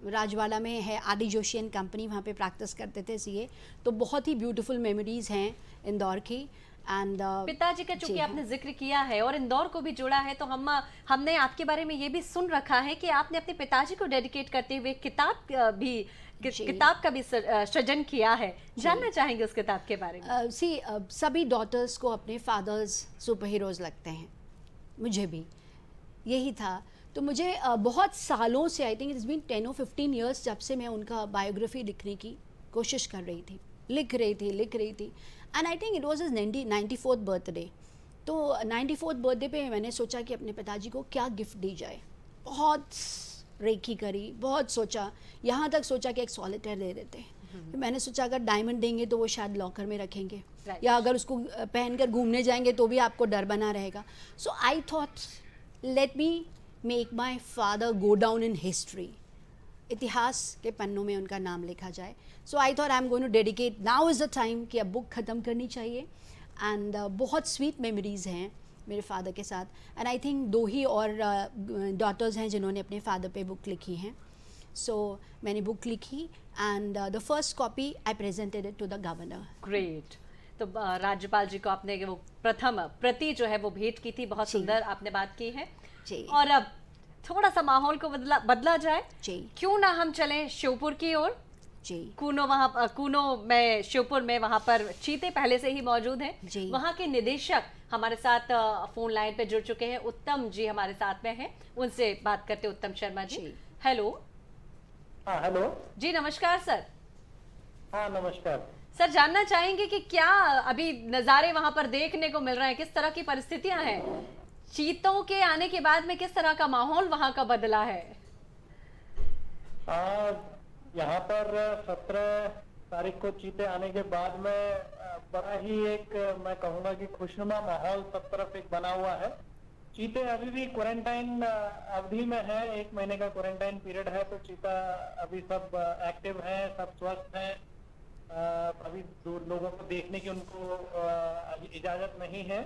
Speaker 3: राजवाड़ा में है आदि जोशी एंड कंपनी, वहाँ पे प्रैक्टिस करते थे CA। तो बहुत ही ब्यूटीफुल मेमोरीज़ हैं इंदौर की। एंड
Speaker 1: पिताजी का चूंकि आपने जिक्र किया है और इंदौर को भी जोड़ा है, तो हमने आपके बारे में ये भी सुन रखा है कि आपने अपने पिताजी को डेडिकेट करते हुए किताब का भी सृजन किया है। जानना चाहेंगे उस किताब के बारे में।
Speaker 3: सभी डॉटर्स को अपने फादर्स सुपर हीरोज लगते हैं, मुझे भी यही था। तो मुझे बहुत सालों से, आई थिंक इट्स बीन 10 और 15 ईयर्स, जब से मैं उनका बायोग्राफी लिखने की कोशिश कर रही थी, लिख रही थी। And I think it was his 94th birthday. तो 94th बर्थडे पे मैंने सोचा कि अपने पिताजी को क्या गिफ्ट दी जाए। बहुत रेकी करी, बहुत सोचा, यहाँ तक सोचा कि एक सॉलिटेयर दे देते हैं। तो मैंने सोचा अगर डायमंड देंगे तो वो शायद लॉकर में रखेंगे, या अगर उसको पहनकर घूमने जाएंगे तो भी आपको डर बना रहेगा। So I thought let me make my father go down in history, इतिहास के पन्नों में उनका नाम लिखा जाए। So I thought I am going to dedicate, now is the time कि अब बुक ख़त्म करनी चाहिए। एंड बहुत स्वीट मेमोरीज़ हैं मेरे फादर के साथ। एंड आई थिंक 2 ही और डॉटर्स हैं जिन्होंने अपने फादर पे बुक लिखी हैं। सो मैंने बुक लिखी and the first copy I presented it to the governor.
Speaker 1: Great. तो राज्यपाल जी को आपने वो प्रथम प्रति जो है वो भेंट की थी, बहुत सुंदर आपने बात की है
Speaker 3: जी।
Speaker 1: और अब थोड़ा सा माहौल को बदला जाए,
Speaker 3: जी
Speaker 1: क्यों ना हम चलें श्योपुर की ओर।
Speaker 3: जी
Speaker 1: कूनो में श्योपुर में वहाँ पर चीते पहले से ही मौजूद हैं।
Speaker 3: जी।
Speaker 1: वहाँ के निदेशक हमारे साथ फोन लाइन पे जुड़ चुके हैं, उत्तम जी हमारे साथ में हैं, उनसे बात करते हैं। उत्तम शर्मा जी,
Speaker 3: जी।
Speaker 1: हेलो।
Speaker 6: हाँ हेलो।
Speaker 1: जी नमस्कार सर।
Speaker 6: हाँ नमस्कार
Speaker 1: सर, जानना चाहेंगे कि क्या अभी नज़ारे वहाँ पर देखने को मिल रहे हैं, किस तरह की परिस्थितियां हैं, चीतों के आने के बाद में किस तरह का माहौल वहाँ का बदला है?
Speaker 6: यहाँ पर 17 तारीख को चीते आने के बाद में बड़ा ही एक, मैं कहूँगा कि खुशनुमा माहौल सब तरफ एक बना हुआ है। चीते अभी भी क्वारंटाइन अवधि में है, 1 महीने का क्वारंटाइन पीरियड है। तो चीता अभी सब एक्टिव हैं, सब स्वस्थ हैं। अभी लोगों को देखने की उनको इजाजत नहीं है,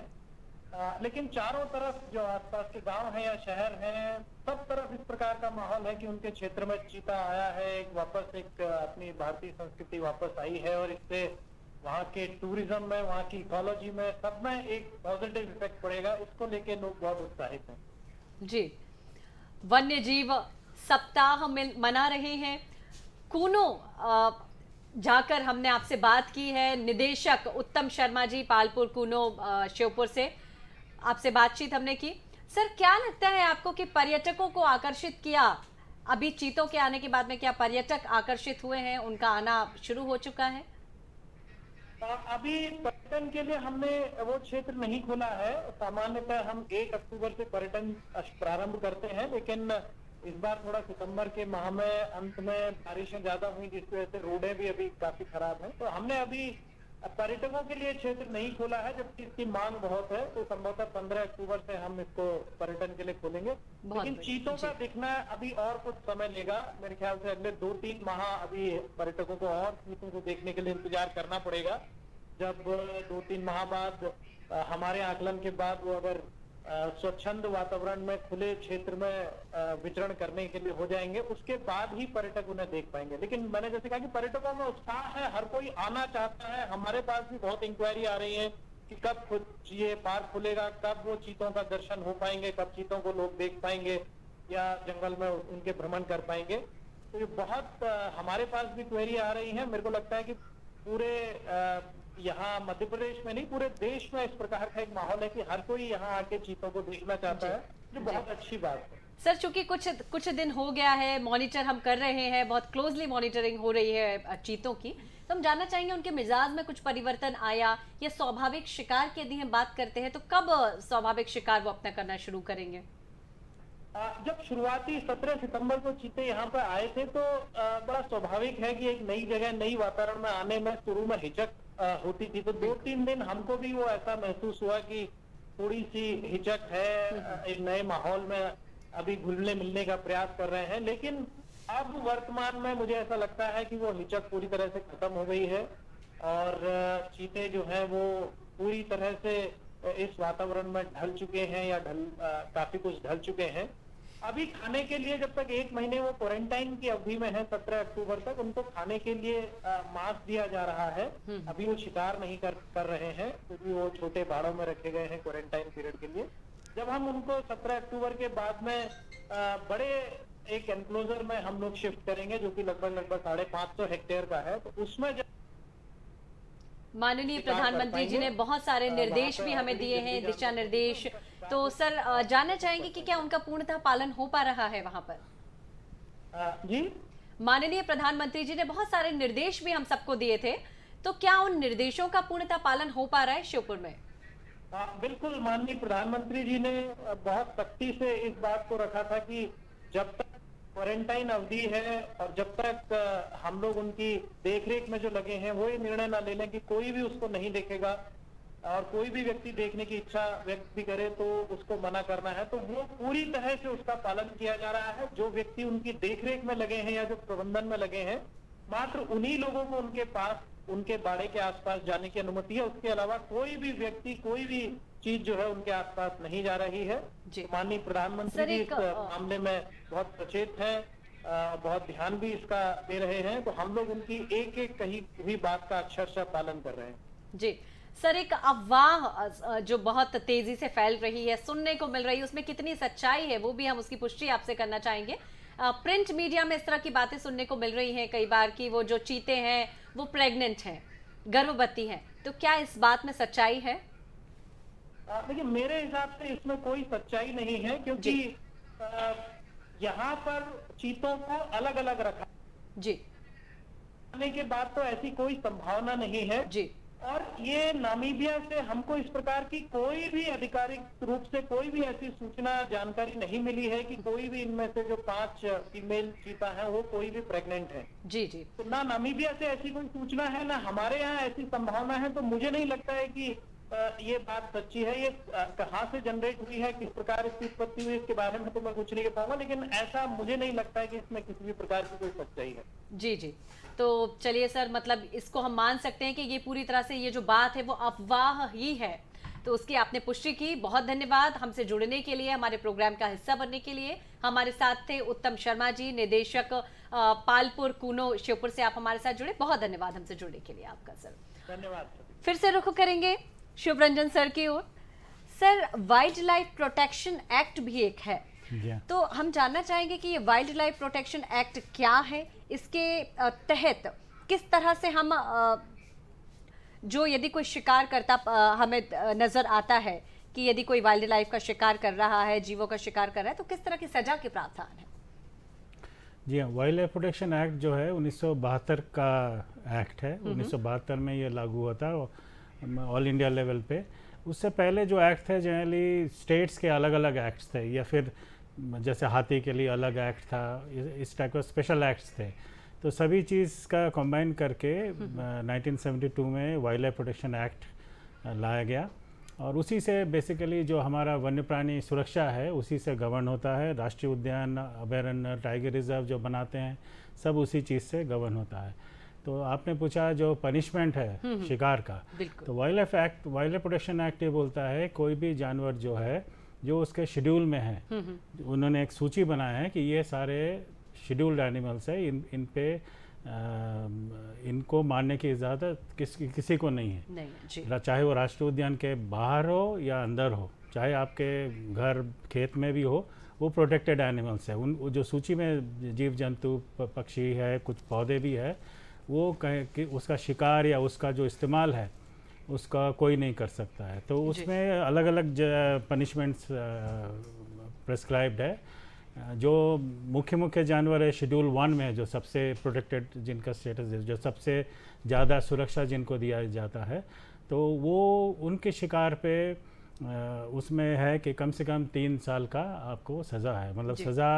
Speaker 6: लेकिन चारों तरफ जो आसपास के गांव हैं या शहर हैं, सब तरफ इस प्रकार का माहौल है कि उनके क्षेत्र में चीता आया है, वापस एक अपनी भारतीय संस्कृति वापस आई है। और इससे वहाँ के टूरिज्म में, वहाँ की इकोलॉजी में, सब में एक पॉजिटिव इफेक्ट पड़ेगा। इसको लेके लोग बहुत उत्साहित हैं।
Speaker 1: जी, वन्य जीव सप्ताह मना रहे हैं। कूनो जाकर हमने आपसे बात की है, निदेशक उत्तम शर्मा जी, पालपुर कूनो श्योपुर से आपसे बातचीत हमने की। सर, क्या लगता है आपको कि पर्यटकों को आकर्षित किया अभी चीतों के आने के बाद में? क्या पर्यटक आकर्षित हुए हैं, उनका आना शुरू हो चुका है?
Speaker 6: अभी पर्यटन के लिए हमने वो क्षेत्र नहीं खोला है। सामान्यतः हम 1 अक्टूबर से पर्यटन प्रारंभ करते हैं, लेकिन इस बार थोड़ा सितंबर के माह में अंत में बारिशें ज्यादा हुई, जिसकी वजह से रोडें भी अभी काफी खराब हैं। तो हमने अभी पर्यटकों के लिए क्षेत्र नहीं खोला है, जबकि इसकी मांग बहुत है। तो संभवतः 15 अक्टूबर से हम इसको पर्यटन के लिए खोलेंगे। लेकिन चीतों का दिखना अभी और कुछ समय लेगा। मेरे ख्याल से अगले 2-3 माह अभी पर्यटकों को और चीतों को देखने के लिए इंतजार करना पड़ेगा। जब 2-3 माह बाद हमारे आकलन के बाद वो अगर स्वच्छंद वातावरण में, खुले क्षेत्र में विचरण करने के लिए हो जाएंगे, उसके बाद ही पर्यटक उन्हें देख पाएंगे। लेकिन मैंने जैसे कहा कि पर्यटकों में उत्साह है, हर कोई आना चाहता है। हमारे पास भी बहुत इंक्वायरी आ रही है कि कब ये पार्क खुलेगा, कब वो चीतों का दर्शन हो पाएंगे, कब चीतों को लोग देख पाएंगे या जंगल में उनके भ्रमण कर पाएंगे। तो ये बहुत हमारे पास भी क्वेरी आ रही है। मेरे को लगता है कि पूरे यहाँ मध्य प्रदेश में नहीं, पूरे देश में इस प्रकार का एक माहौल है कि हर कोई यहाँ आके चीतों को देखना चाहता है, जो बहुत अच्छी बात है।
Speaker 1: सर, चूंकि कुछ दिन हो गया है, मॉनिटर हम कर रहे हैं, बहुत क्लोजली मॉनिटरिंग हो रही है चीतों की, तो हम जानना चाहेंगे उनके मिजाज में कुछ परिवर्तन आया या स्वाभाविक शिकार की यदि हम बात करते हैं तो कब स्वाभाविक शिकार वो अपना करना शुरू करेंगे?
Speaker 6: जब शुरुआती 17 सितंबर को चीते यहाँ पर आए थे तो बड़ा स्वाभाविक है कि एक नई जगह, नई वातावरण में आने में शुरू में हिचक होती थी। तो 2-3 दिन हमको भी वो ऐसा महसूस हुआ कि थोड़ी सी हिचक है, एक नए माहौल में अभी घुलने मिलने का प्रयास कर रहे हैं। लेकिन अब वर्तमान में मुझे ऐसा लगता है कि वो हिचक पूरी तरह से खत्म हो गई है और चीते जो है वो पूरी तरह से इस वातावरण में ढल चुके हैं या काफी कुछ ढल चुके हैं।
Speaker 7: अभी खाने के लिए जब तक 1 महीने वो क्वारंटाइन की अवधि में है 17 अक्टूबर तक, उनको खाने के लिए मांस दिया जा रहा है। अभी वो शिकार नहीं कर रहे हैं क्योंकि वो छोटे बाड़ों में रखे गए हैं क्वारंटाइन पीरियड के लिए। जब हम उनको 17 अक्टूबर के बाद में बड़े एक एनक्लोजर में हम लोग शिफ्ट करेंगे जो कि लगभग 550 हेक्टेयर का है, तो उसमें जब
Speaker 1: माननीय प्रधानमंत्री जी ने बहुत सारे निर्देश भी हमें दिए हैं, दिशा निर्देश। तो सर जानना चाहेंगे कि क्या उनका पूर्णतः पालन हो पा रहा है वहां पर?
Speaker 7: जी,
Speaker 1: माननीय प्रधानमंत्री जी ने बहुत सारे निर्देश भी हम सबको दिए थे, तो क्या उन निर्देशों का पूर्णतः पालन हो पा रहा है श्योपुर में?
Speaker 7: बिल्कुल। माननीय प्रधानमंत्री जी ने बहुत सख्ती से इस बात को रखा था कि जब तक क्वारंटाइन अवधि है और जब तक हम लोग उनकी देखरेख में जो लगे हैं वो ये निर्णय ना ले लें कि कोई भी उसको नहीं देखेगा और कोई भी व्यक्ति देखने की इच्छा व्यक्त भी करे तो उसको मना करना है, तो वो पूरी तरह से उसका पालन किया जा रहा है। जो व्यक्ति उनकी देखरेख में लगे हैं या जो प्रबंधन में लगे हैं, मात्र उन्हीं लोगों को उनके पास, उनके बाड़े के आसपास जाने की अनुमति है। उसके अलावा कोई भी व्यक्ति, कोई भी चीज जो है उनके आसपास नहीं जा रही है।
Speaker 1: जी।
Speaker 7: माननीय प्रधानमंत्री जी इस मामले में बहुत सचेत हैं, बहुत ध्यान भी इसका दे रहे हैं, तो हम लोग उनकी एक एक कही हुई बात का अक्षरशः पालन कर रहे हैं।
Speaker 1: जी सर, एक अफवाह जो बहुत तेजी से फैल रही है, सुनने को मिल रही है, उसमें कितनी सच्चाई है वो भी हम उसकी पुष्टि आपसे करना चाहेंगे। प्रिंट मीडिया में इस तरह की बातें सुनने को मिल रही हैं कई बार कि वो जो चीते हैं वो प्रेग्नेंट हैं, गर्भवती हैं, तो क्या इस बात में सच्चाई है?
Speaker 7: देखिए, मेरे हिसाब से इसमें कोई सच्चाई नहीं है, क्योंकि यहाँ पर चीतों को अलग अलग रखा
Speaker 1: जी
Speaker 7: आने के बाद तो ऐसी कोई संभावना नहीं है
Speaker 1: जी।
Speaker 7: और ये नामीबिया से हमको इस प्रकार की कोई भी आधिकारिक रूप से कोई भी ऐसी सूचना, जानकारी नहीं मिली है कि कोई भी इनमें से जो 5 फीमेल चीता हैं वो कोई भी प्रेग्नेंट है।
Speaker 1: जी जी।
Speaker 7: तो ना नामीबिया से ऐसी कोई सूचना है, ना हमारे यहाँ ऐसी संभावना है, तो मुझे नहीं लगता है कि ये बात सच्ची है। ये कहाँ से जनरेट हुई है, किस प्रकार इसकी उत्पत्ति हुई, इसके बारे में तो मैं कुछ नहीं कह पाऊंगा, लेकिन ऐसा मुझे नहीं लगता है कि इसमें किसी भी प्रकार की कोई सच्चाई है।
Speaker 1: जी जी। तो चलिए सर, मतलब इसको हम मान सकते हैं कि ये पूरी तरह से ये जो बात है वो अफवाह ही है, तो उसकी आपने पुष्टि की। बहुत धन्यवाद हमसे जुड़ने के लिए, हमारे प्रोग्राम का हिस्सा बनने के लिए। हमारे साथ थे उत्तम शर्मा जी, निदेशक पालपुर कूनो श्योपुर से आप हमारे साथ जुड़े। बहुत धन्यवाद हमसे जुड़ने के लिए आपका सर।
Speaker 7: धन्यवाद।
Speaker 1: फिर से रुख करेंगे शिवरंजन सर की ओर। Sir, wild life protection act भी एक है, तो हम जानना चाहेंगे कि ये वाइल्ड लाइफ प्रोटेक्शन एक्ट क्या है, इसके तहत किस तरह से हम जो यदि कोई शिकार करता हमें नजर आता है कि यदि कोई वाइल्ड लाइफ का शिकार कर रहा है, जीवों का शिकार कर रहा है, तो किस तरह की सजा के प्रावधान है?
Speaker 4: जी हाँ, वाइल्ड लाइफ प्रोटेक्शन एक्ट जो है 1972 का एक्ट है। 1972 में ये लागू हुआ था ऑल इंडिया लेवल पे। उससे पहले जो एक्ट थे जनरली स्टेट्स के अलग अलग एक्ट्स थे, या फिर जैसे हाथी के लिए अलग एक्ट था, इस टाइप का स्पेशल एक्ट्स थे। तो सभी चीज़ का कंबाइन करके 1972 में वाइल्ड लाइफ प्रोटेक्शन एक्ट लाया गया, और उसी से बेसिकली जो हमारा वन्य प्राणी सुरक्षा है उसी से गवर्न होता है। राष्ट्रीय उद्यान, अभयारण्य, टाइगर रिजर्व जो बनाते हैं सब उसी चीज़ से गवर्न होता है। तो आपने पूछा जो पनिशमेंट है शिकार का, तो wild life act, wild life protection act ये बोलता है कोई भी जानवर जो है जो उसके शेड्यूल में है, उन्होंने एक सूची बनाया है कि ये सारे शेड्यूल्ड एनिमल्स है, इन पे इनको मारने की इजाज़त किसी को नहीं है।
Speaker 1: नहीं,
Speaker 4: चाहे वो राष्ट्रीय उद्यान के बाहर हो या अंदर हो, चाहे आपके घर खेत में भी हो, वो प्रोटेक्टेड एनिमल्स है। उन जो सूची में जीव जंतु, पक्षी है, कुछ पौधे भी है, वो कहे कि उसका शिकार या उसका जो इस्तेमाल है उसका कोई नहीं कर सकता है। तो उसमें अलग अलग पनिशमेंट्स प्रेस्क्राइब्ड है। जो मुख्य जानवर है शेड्यूल 1 में है, जो सबसे प्रोटेक्टेड, जिनका स्टेटस है, जो सबसे ज़्यादा सुरक्षा जिनको दिया जाता है, तो वो उनके शिकार पे उसमें है कि कम से कम 3 साल का आपको सज़ा है। मतलब सज़ा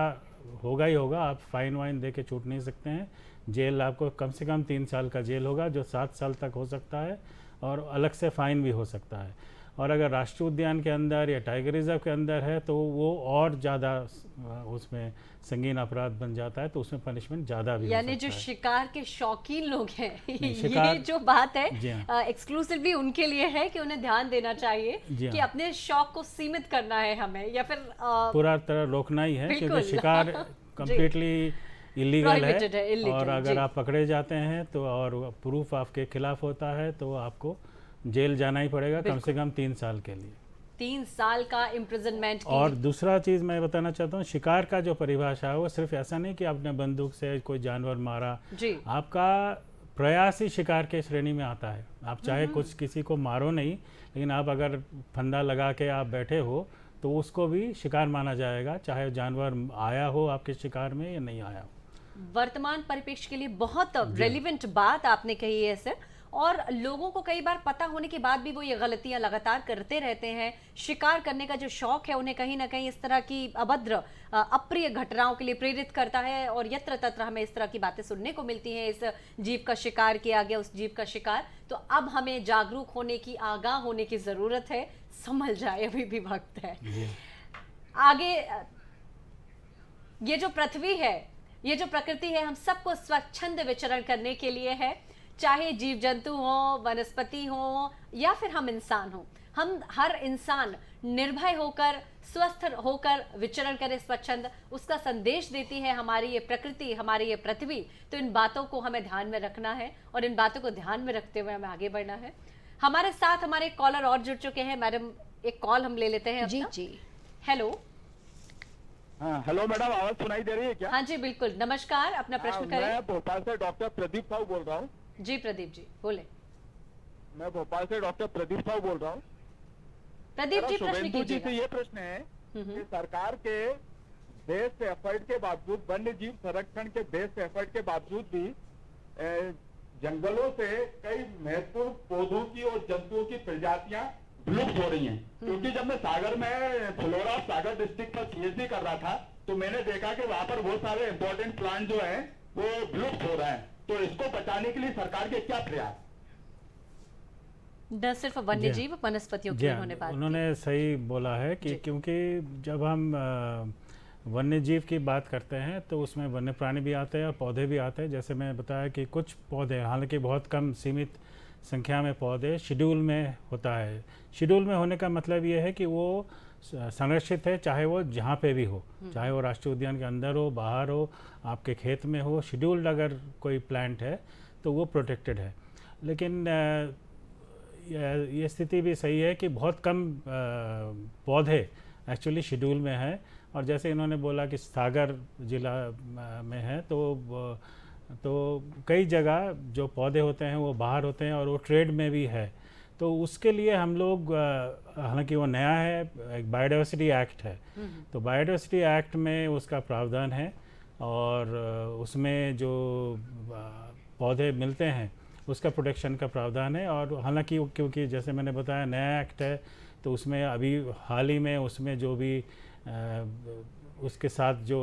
Speaker 4: होगा ही होगा, आप फाइन वाइन दे के छूट नहीं सकते हैं। जेल आपको कम से कम 3 साल का जेल होगा, जो 7 साल तक हो सकता है, और अलग से फ़ाइन भी हो सकता है। और अगर राष्ट्रीय उद्यान के अंदर या टाइगर रिजर्व के अंदर है तो वो और ज़्यादा उसमें संगीन अपराध बन जाता है, तो उसमें पनिशमेंट ज़्यादा भी हो
Speaker 1: यानी
Speaker 4: सकता
Speaker 1: जो
Speaker 4: है।
Speaker 1: शिकार के शौकीन लोग हैं ये
Speaker 4: शिकार-
Speaker 1: जो बात
Speaker 4: जी
Speaker 1: है
Speaker 4: हाँ।
Speaker 1: एक्सक्लूसिवली उनके लिए है कि उन्हें ध्यान देना चाहिए
Speaker 4: जी
Speaker 1: कि
Speaker 4: हाँ।
Speaker 1: अपने शौक को सीमित करना है हमें, या फिर
Speaker 4: पूरा तरह रोकना ही है,
Speaker 1: बिल्कुल।
Speaker 4: क्योंकि शिकार कंप्लीटली इलीगल
Speaker 1: Prohibited है,
Speaker 4: है,
Speaker 1: illegal,
Speaker 4: और अगर
Speaker 1: जी।
Speaker 4: आप पकड़े जाते हैं तो और प्रूफ आपके खिलाफ होता है तो आपको जेल जाना ही पड़ेगा कम से कम 3 साल के लिए।
Speaker 1: 3 साल का इम्प्रिजनमेंट की।
Speaker 4: और दूसरा चीज़ मैं बताना चाहता हूँ, शिकार का जो परिभाषा है वो सिर्फ ऐसा नहीं कि आपने बंदूक से कोई जानवर मारा,
Speaker 1: जी
Speaker 4: आपका प्रयास ही शिकार के श्रेणी में आता है। आप चाहे कुछ किसी को मारो नहीं, लेकिन आप अगर फंदा लगा के आप बैठे हो तो उसको भी शिकार माना जाएगा, चाहे जानवर आया हो आपके शिकार में या नहीं आया हो।
Speaker 1: वर्तमान परिप्रेक्ष्य के लिए बहुत रेलिवेंट बात आपने कही है सर, और लोगों को कई बार पता होने के बाद भी वो ये गलतियां लगातार करते रहते हैं। शिकार करने का जो शौक है उन्हें कहीं ना कहीं इस तरह की अभद्र अप्रिय घटनाओं के लिए प्रेरित करता है, और यत्र तत्र हमें इस तरह की बातें सुनने को मिलती हैं, इस जीव का शिकार किया गया, उस जीव का शिकार। तो अब हमें जागरूक होने की, आगाह होने की जरूरत है। संभल जाए, अभी भी वक्त है। आगे ये जो पृथ्वी है, ये जो प्रकृति है, हम सबको स्वच्छंद विचरण करने के लिए है, चाहे जीव जंतु हो, वनस्पति हो, या फिर हम इंसान हो। हम हर इंसान निर्भय होकर, स्वस्थ होकर विचरण करे स्वच्छंद, उसका संदेश देती है हमारी ये प्रकृति, हमारी ये पृथ्वी। तो इन बातों को हमें ध्यान में रखना है, और इन बातों को ध्यान में रखते हुए हमें आगे बढ़ना है। हमारे साथ हमारे कॉलर और जुड़ चुके हैं। मैडम, एक कॉल हम ले लेते हैं
Speaker 3: जी
Speaker 1: अपना।
Speaker 3: जी।
Speaker 1: हेलो।
Speaker 6: हाँ, हेलो मैडम, आवाज सुनाई दे रही है क्या?
Speaker 1: हाँ जी बिल्कुल, नमस्कार, अपना प्रश्न करें।
Speaker 6: मैं भोपाल से डॉक्टर प्रदीप साहू बोल रहा हूँ।
Speaker 1: जी प्रदीप जी बोले।
Speaker 6: मैं भोपाल से डॉक्टर प्रदीप साहू बोल रहा हूँ।
Speaker 1: प्रदीप जी
Speaker 6: मेरा
Speaker 1: प्रश्न
Speaker 6: शुभेंदु जी
Speaker 1: कीजिएगा।
Speaker 6: से ये प्रश्न है कि सरकार के बेस्ट एफर्ट के बावजूद, वन्य जीव संरक्षण के बेस्ट एफर्ट के बावजूद भी जंगलों से कई महत्वपूर्ण पौधों की और जंतुओं की प्रजातियां विलुप्त हो रही हैं। क्योंकि जब मैं सागर में फ्लोरा सागर डिस्ट्रिक्ट पर पीएचडी कर रहा था तो मैंने देखा कि वहां पर बहुत सारे इंपॉर्टेंट प्लांट जो हैं वो विलुप्त हो रहे हैं। तो इसको बचाने के लिए सरकार के क्या प्रयास?
Speaker 1: न सिर्फ वन्य जीव, वनस्पतियों की
Speaker 4: जी
Speaker 1: उन्होंने बात की।
Speaker 4: उन्होंने सही बोला है कि
Speaker 1: जी।
Speaker 4: क्योंकि जब हम वन्य जीव की बात करते हैं तो उसमें वन्य प्राणी भी आते हैं और पौधे भी आते हैं। जैसे मैं बताया कि कुछ पौधे, हालांकि बहुत कम सीमित संख्या में पौधे शेड्यूल में होता है। शेड्यूल में होने का मतलब ये है कि वो संरक्षित है, चाहे वो जहाँ पे भी हो, चाहे वो राष्ट्रीय उद्यान के अंदर हो, बाहर हो, आपके खेत में हो। शेड्यूल्ड अगर कोई प्लांट है तो वो प्रोटेक्टेड है। लेकिन ये स्थिति भी सही है कि बहुत कम पौधे एक्चुअली शेड्यूल में है। और जैसे इन्होंने बोला कि सागर जिला में है तो कई जगह जो पौधे होते हैं वो बाहर होते हैं और वो ट्रेड में भी है। तो उसके लिए हम लोग, हालांकि वो नया है, एक बायोडाइवर्सिटी एक्ट है, तो बायोडाइवर्सिटी एक्ट में उसका प्रावधान है और उसमें जो पौधे मिलते हैं उसका प्रोटेक्शन का प्रावधान है। और हालांकि क्योंकि जैसे मैंने बताया नया एक्ट है तो उसमें अभी हाल ही में उसमें जो भी उसके साथ जो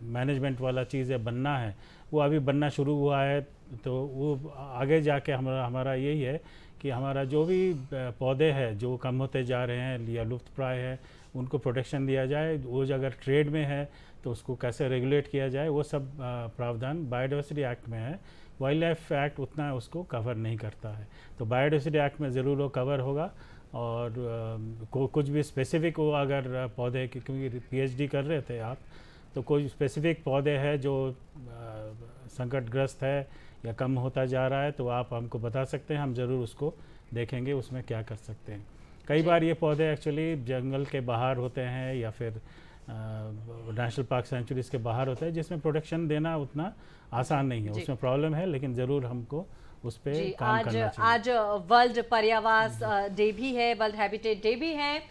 Speaker 4: मैनेजमेंट वाला चीज़ें बनना है वो अभी बनना शुरू हुआ है। तो वो आगे जाके हमारा यही है कि हमारा जो भी पौधे हैं जो कम होते जा रहे हैं या लुप्त प्राय है उनको प्रोटेक्शन दिया जाए। वो अगर ट्रेड में है तो उसको कैसे रेगुलेट किया जाए, वो सब प्रावधान बायोडाइवर्सिटी एक्ट में है। वाइल्ड लाइफ एक्ट उतना उसको कवर नहीं करता है। तो बायोडाइवर्सिटी एक्ट में ज़रूर वो कवर होगा। और कुछ भी स्पेसिफिक हो अगर पौधे की, क्योंकि पीएचडी कर रहे थे आप, तो कोई स्पेसिफिक पौधे हैं जो संकटग्रस्त है या कम होता जा रहा है तो आप हमको बता सकते हैं, हम ज़रूर उसको देखेंगे उसमें क्या कर सकते हैं। कई बार ये पौधे एक्चुअली जंगल के बाहर होते हैं या फिर नेशनल पार्क सेंचुरीज के बाहर होते हैं जिसमें प्रोटेक्शन देना उतना आसान नहीं है, उसमें प्रॉब्लम है, लेकिन ज़रूर हमको उस पर काम करना चाहिए।
Speaker 1: आज वर्ल्ड पर्यावास डे भी है, वर्ल्ड हैबिटेट डे भी है।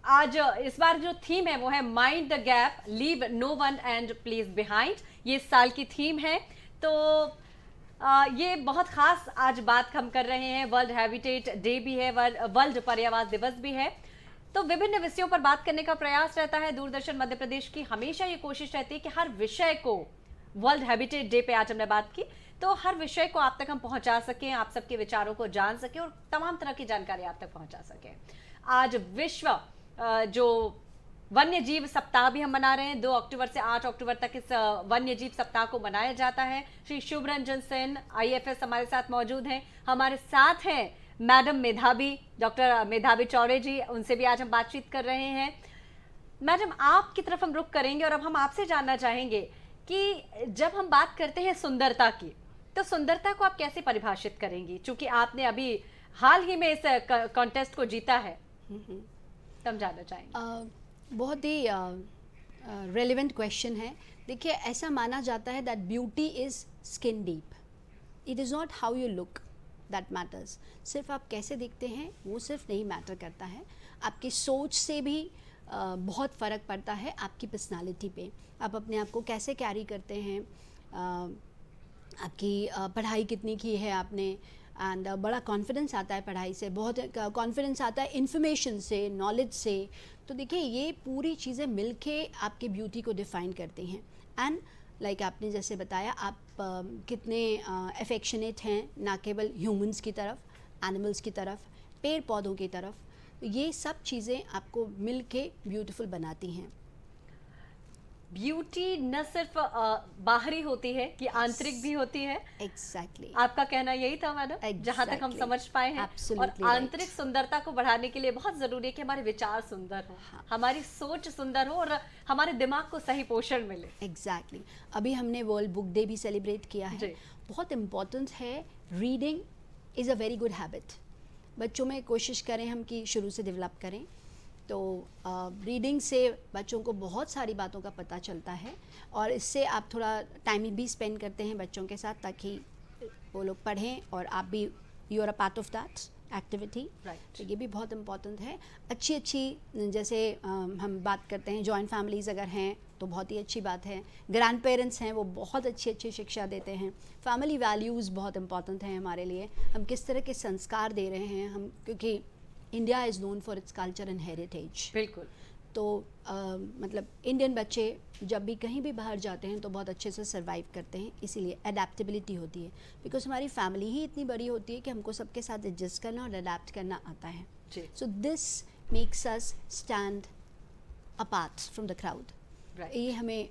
Speaker 1: आज इस बार जो थीम है वो है mind the gap, leave no one and place behind. ये इस साल की थीम है। तो ये बहुत खास आज बात हम कर रहे हैं। वर्ल्ड हैबिटेट डे भी है, वर्ल्ड पर्यावास दिवस भी है। तो विभिन्न विषयों पर बात करने का प्रयास रहता है। दूरदर्शन मध्य प्रदेश की हमेशा ये कोशिश रहती है कि हर विषय को, वर्ल्ड हैबिटेट डे पे आज हमने बात की, तो हर विषय को आप तक हम पहुंचा सकें, आप सबके विचारों को जान सकें और तमाम तरह की जानकारी आप तक पहुंचा सकें। आज विश्व जो वन्य जीव सप्ताह भी हम मना रहे हैं, 2 अक्टूबर से 8 अक्टूबर तक इस वन्य जीव सप्ताह को मनाया जाता है। श्री शुभ रंजन सेन IAFS हमारे साथ मौजूद हैं। हमारे साथ हैं मैडम मेधावी, डॉक्टर मेधावी चौरे जी, उनसे भी आज हम बातचीत कर रहे हैं। मैडम, आपकी तरफ हम रुख करेंगे और अब हम आपसे जानना चाहेंगे कि जब हम बात करते हैं सुंदरता की, तो सुंदरता को आप कैसे परिभाषित करेंगी? चूंकि आपने अभी हाल ही में इस कॉन्टेस्ट को जीता है, तो हम जानना चाहेंगे।
Speaker 3: बहुत ही रेलिवेंट क्वेश्चन है। देखिए, ऐसा माना जाता है that beauty is skin deep. It is not how you look that matters. सिर्फ आप कैसे दिखते हैं वो सिर्फ नहीं मैटर करता है, आपकी सोच से भी बहुत फ़र्क पड़ता है आपकी पर्सनालिटी पे। आप अपने आप को कैसे कैरी करते हैं, आपकी पढ़ाई कितनी की है आपने, एंड बड़ा कॉन्फिडेंस आता है पढ़ाई से, बहुत कॉन्फिडेंस आता है इन्फॉर्मेशन से, नॉलेज से। तो देखिए, ये पूरी चीज़ें मिलके आपके ब्यूटी को डिफ़ाइन करती हैं। एंड लाइक आपने जैसे बताया, आप कितने अफेक्शनेट हैं, ना केवल ह्यूमंस की तरफ, एनिमल्स की तरफ, पेड़ पौधों की तरफ, ये सब चीज़ें आपको मिलके ब्यूटीफुल बनाती हैं।
Speaker 1: ब्यूटी न सिर्फ बाहरी होती है कि आंतरिक भी होती है।
Speaker 3: एग्जैक्टली
Speaker 1: आपका कहना यही था मैडम, जहां तक हम समझ पाए हैं। और आंतरिक सुंदरता को बढ़ाने के लिए बहुत जरूरी है कि हमारे विचार सुंदर हो, हमारी सोच सुंदर हो और हमारे दिमाग को सही पोषण मिले।
Speaker 3: एग्जैक्टली अभी हमने वर्ल्ड बुक डे भी सेलिब्रेट किया है। बहुत इम्पोर्टेंट है, reading is a very good habit. बच्चों में कोशिश करें हम कि शुरू से डेवलप करें, तो रीडिंग से बच्चों को बहुत सारी बातों का पता चलता है और इससे आप थोड़ा टाइम भी स्पेंड करते हैं बच्चों के साथ, ताकि वो लोग पढ़ें और आप भी you are a part of that activity. तो ये भी बहुत इम्पॉर्टेंट है। अच्छी जैसे हम बात करते हैं, जॉइंट फैमिलीज़ अगर हैं तो बहुत ही अच्छी बात है। ग्रैंड पेरेंट्स हैं, वो बहुत अच्छी शिक्षा देते हैं। फैमिली वैल्यूज़ बहुत इम्पॉर्टेंट हैं हमारे लिए, हम किस तरह के संस्कार दे रहे हैं हम, क्योंकि India is known for its culture and heritage.
Speaker 1: बिल्कुल।
Speaker 3: तो मतलब इंडियन बच्चे जब भी कहीं भी बाहर जाते हैं तो बहुत अच्छे से सर्वाइव करते हैं, इसीलिए अडेप्टेबिलिटी होती है, बिकॉज हमारी फैमिली ही इतनी बड़ी होती है कि हमको सबके साथ एडजस्ट करना और अडेप्ट करना आता है। So this makes us stand apart from the crowd. ये हमें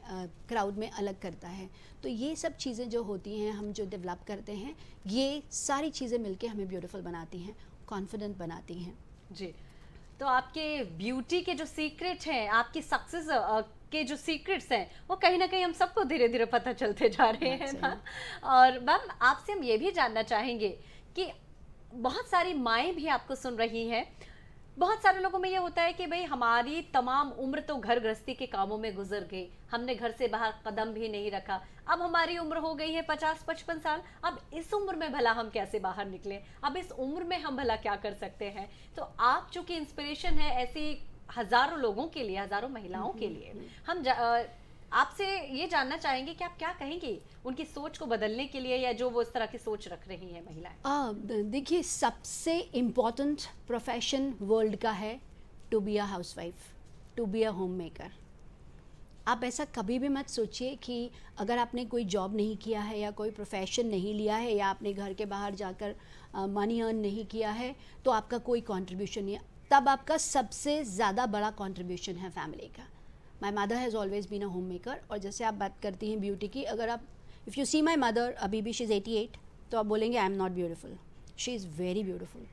Speaker 3: क्राउड में अलग करता है। तो ये सब चीज़ें जो होती हैं, हम जो डेवलप करते हैं, ये सारी चीज़ें मिलके हमें ब्यूटीफुल बनाती हैं, कॉन्फिडेंट बनाती हैं।
Speaker 1: जी, तो आपके ब्यूटी के जो सीक्रेट हैं, आपकी सक्सेस के जो सीक्रेट्स हैं, वो कहीं ना कहीं हम सबको धीरे धीरे पता चलते जा रहे हैं ना। और मैम, आपसे हम ये भी जानना चाहेंगे कि बहुत सारी माएँ भी आपको सुन रही हैं। बहुत सारे लोगों में ये होता है कि भाई हमारी तमाम उम्र तो घर गृहस्थी के कामों में गुजर गई, हमने घर से बाहर कदम भी नहीं रखा, अब हमारी उम्र हो गई है 50-55 साल, अब इस उम्र में भला हम कैसे बाहर निकलें, अब इस उम्र में हम भला क्या कर सकते हैं। तो आप चूंकि इंस्पिरेशन है ऐसी हजारों लोगों के लिए, हजारों महिलाओं के लिए, हम आपसे ये जानना चाहेंगे कि आप क्या कहेंगी उनकी सोच को बदलने के लिए, या जो वो इस तरह की सोच रख रही हैं महिलाएं।
Speaker 3: देखिए, सबसे इम्पॉर्टेंट प्रोफेशन वर्ल्ड का है to be a housewife, to be a home maker. आप ऐसा कभी भी मत सोचिए कि अगर आपने कोई जॉब नहीं किया है या कोई प्रोफेशन नहीं लिया है या आपने घर के बाहर जाकर मनी अर्न नहीं किया है तो आपका कोई कंट्रीब्यूशन नहीं है। तब आपका सबसे ज़्यादा बड़ा कंट्रीब्यूशन है फैमिली का। My mother has always been a home maker. और जैसे आप बात करती हैं ब्यूटी की, अगर आप if you see my mother, अभी भी शी इज़ 88, तो आप बोलेंगे I am not beautiful, she is very beautiful.